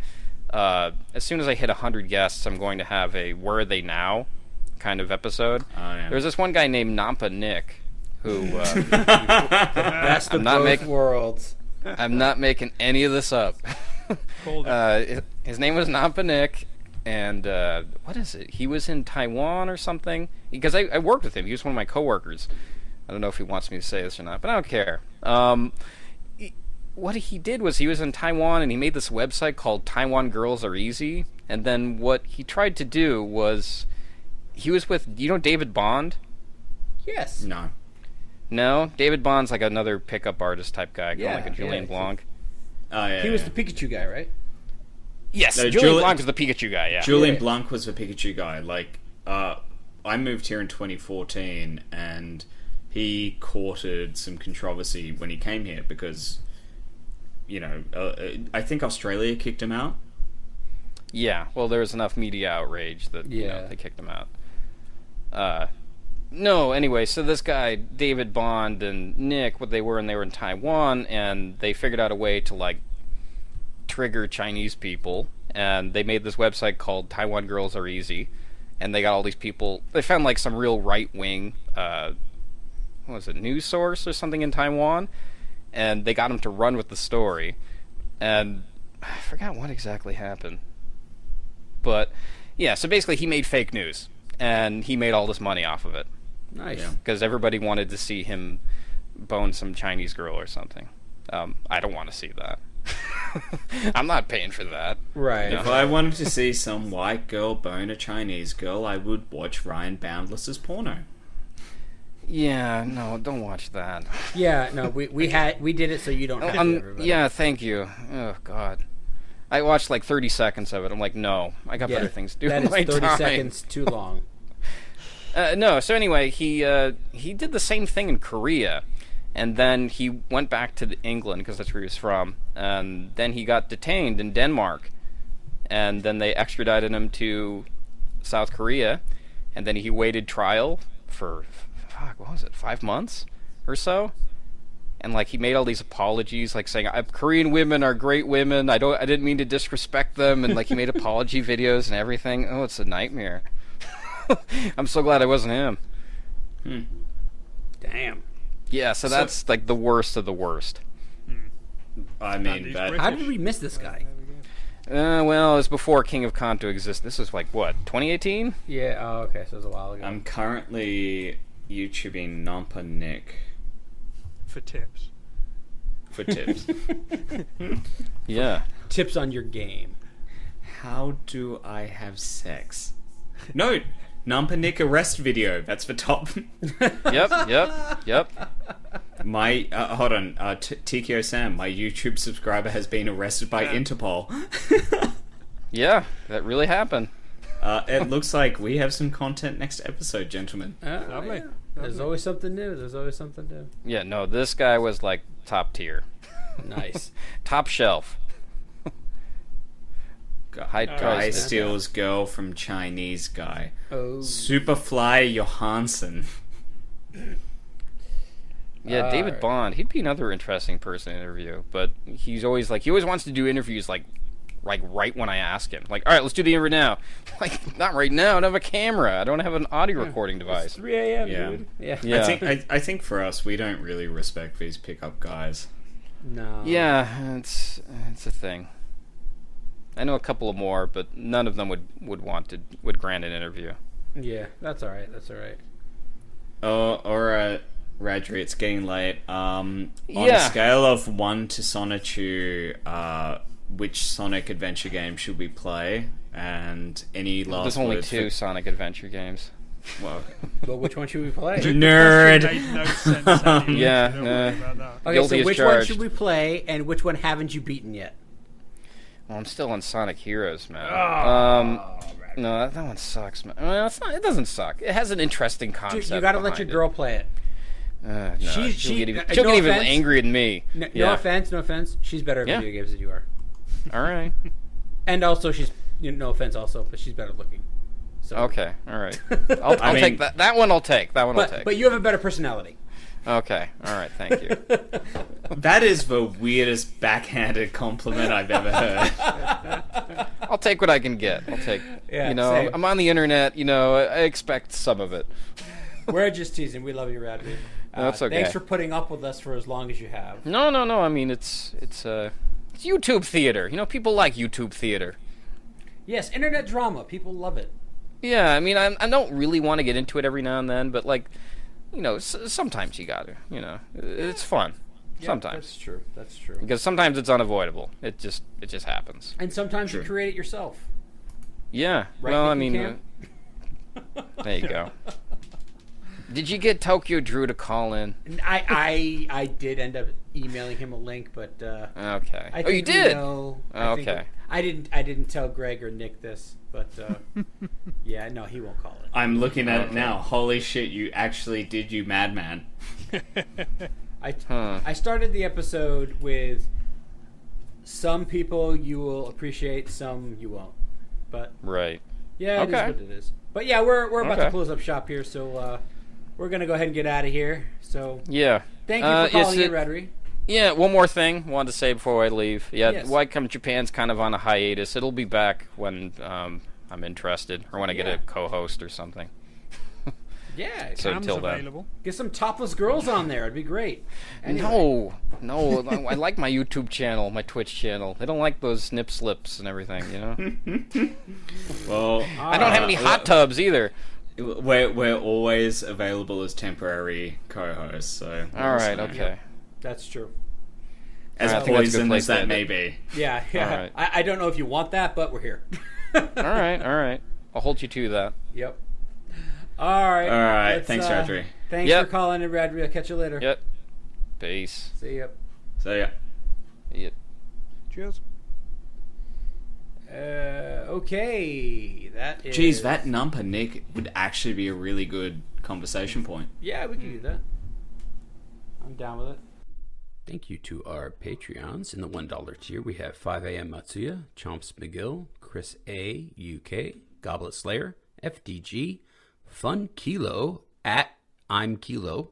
As soon as I hit 100 guests, I'm going to have a "Where Are They Now" kind of episode. Yeah. There's this one guy named Nampa Nick, who Best of not both making- worlds. I'm not making any of this up. Called it. His name was Nampa Nick, and what is it? He was in Taiwan or something. Because I worked with him. He was one of my coworkers. I don't know if he wants me to say this or not, but I don't care. What he did was he was in Taiwan and he made this website called Taiwan Girls Are Easy. And then what he tried to do was he was with, you know, David Bond? Yes. No. No, David Bond's like another pickup artist type guy, kind of Yeah, like a Julian yeah. Blanc. Oh, yeah, He was yeah. the Pikachu guy, right? Yes, No, Julian Juli- Blanc was the Pikachu guy. Yeah. Julian Yeah. Blanc was the Pikachu guy. Like, I moved here in 2014, and he courted some controversy when he came here because, you know, I think Australia kicked him out. Yeah, well, there was enough media outrage that you know, Yeah. they kicked him out. No, anyway, so this guy, David Bond and Nick, what they were in Taiwan, and they figured out a way to, like, trigger Chinese people, and they made this website called Taiwan Girls Are Easy, and they got all these people, they found, like, some real right-wing, what was it, news source or something in Taiwan, and they got him to run with the story, and I forgot what exactly happened. But, yeah, so basically he made fake news, and he made all this money off of it, Nice. Yeah. because everybody wanted to see him bone some Chinese girl or something. I don't want to see that. I'm not paying for that. Right. If I wanted to see some white girl bone a Chinese girl, I would watch Ryan Boundless's porno. Yeah, no, don't watch that. Yeah, no, we did it so you don't have to, everybody. Yeah, thank you. Oh, God. I watched like 30 seconds of it. I'm like, no, I got Yeah, better things to do that with is my 30 time. seconds too long. No, so anyway, he did the same thing in Korea, and then he went back to England because that's where he was from, and then he got detained in Denmark, and then they extradited him to South Korea, and then he waited trial for what was it, 5 months or so, and like he made all these apologies, like saying Korean women are great women. I didn't mean to disrespect them, and like he made apology videos and everything. Oh, it's a nightmare. I'm so glad I wasn't him. Damn. Yeah, so that's like the worst of the worst. I mean, he's that, British. How did we miss this guy? Well, it was before King of Kanto existed. This was like what, 2018? Yeah, oh, okay, so it was a while ago. I'm currently YouTubing Nampa Nick For tips. for tips. Yeah. Tips on your game. How do I have sex? No, Nampa Nick arrest video. That's for top. Yep. My hold on, TKO Sam, my YouTube subscriber has been arrested by Interpol. Yeah, that really happened. It looks like we have some content next episode, gentlemen. Lovely. Yeah. There's always something new. Yeah, no, this guy was like top tier. Nice. Top shelf. High Guy price. steals girl from Chinese guy. Oh. Superfly Johansson. Yeah, David Alright. Bond. He'd be another interesting person to interview, but he always wants to do interviews like right when I ask him. Like, all right, let's do the interview now. Like, not right now. I don't have a camera. I don't have an audio recording device. 3 a.m., Yeah. dude. Yeah. Yeah. I think for us, we don't really respect these pickup guys. No. Yeah, it's a thing. I know a couple of more, but none of them would grant an interview. Yeah, that's all right. Alright, Radri, it's getting late. On a Yeah. scale of 1 to Sonichu, which Sonic adventure game should we play? And any last There's only words 2 Sonic Adventure games. Well, But which one should we play? Nerd. It made no sense anyway, Yeah, so don't worry about that. Okay, Guilty so as which one charged. should we play, and which one haven't you beaten yet? Well, I'm still on Sonic Heroes, man. Oh, No, that one sucks, man. Well, it's not. It doesn't suck. It has an interesting concept. Dude, you got to let your behind girl play it. it. No, She'll she'll get even, no she'll get even offense. angry at me. No, Yeah. no offense. She's better at Yeah. video games than you are. All right. And also, she's no offense, also, but she's better looking. So. Okay. All right. I'll I mean- take that. That one I'll take. That one I'll But take. but you have a better personality. Okay. All right. Thank you. that is the weirdest backhanded compliment I've ever heard. I'll take what I can get. I'll take. Yeah, you know, same. I'm on the internet. You know, I expect some of it. We're just teasing. We love you, Radley. That's okay. Thanks for putting up with us for as long as you have. No. I mean, it's YouTube theater. You know, people like YouTube theater. Yes, internet drama. People love it. Yeah, I mean, I don't really want to get into it every now and then, but like, you know, sometimes you got to. You know, it's fun. Sometimes, That's true. That's true. because sometimes it's unavoidable. It just happens. And sometimes you create it yourself. Yeah. Right, well, I Nicky mean, Cam? there you go. Did you get Tokyo Drew to call in? I did end up emailing him a link, but Okay. I Oh, think you we did. know- Okay. I didn't tell Greg or Nick this, but yeah, no, he won't call it. I'm looking at it now. Holy shit, you actually did, you madman. I started the episode with some people you will appreciate, some you won't. But Right. yeah, it is Okay. what it is. But yeah, we're about to Okay. close up shop here, so we're gonna go ahead and get out of here. So Yeah. thank you for calling yes, in, Redry. Yeah, one more thing wanted to say before I leave. Yeah, Yes. Why Come Japan's kind of on a hiatus. It'll be back when I'm interested, or when I get Yeah. a co-host or something. Yeah, So Cam's until then. available. get some topless girls on there. It'd be great. Anyway. No, I like my YouTube channel, my Twitch channel. They don't like those snip slips and everything, you know? Well, I don't have any hot tubs either. we're always available as temporary co-hosts, so... All right, okay. That's true. As I think that's a good poison place as to that end may it. be. Yeah. All right. I don't know if you want that, but we're here. All right. I'll hold you to that. Yep. All right. Alright, thanks, Radri. Thanks Yep. for calling in, Radri. I'll catch you later. Yep. Peace. See ya. So, yeah. Yep. Cheers. Okay. That is. Geez, that number, Nick, would actually be a really good conversation point. Yeah, we can do that. I'm down with it. Thank you to our Patreons. In the $1 tier, we have 5am Matsuya, Chomps McGill, Chris A. UK, Goblet Slayer, FDG, Fun Kilo, at I'm Kilo,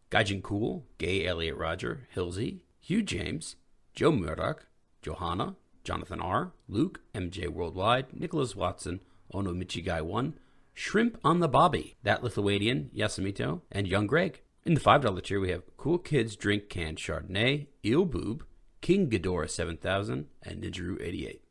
Gaijin Cool, Gay Elliot Roger, Hilsey, Hugh James, Joe Murdoch, Johanna, Jonathan R., Luke, MJ Worldwide, Nicholas Watson, Ono Michigai 1, Shrimp on the Bobby, That Lithuanian, Yasamito, and Young Greg. In the $5 tier, we have Cool Kids Drink Canned Chardonnay, Eel Boob, King Ghidorah 7000, and Ninjaru 88.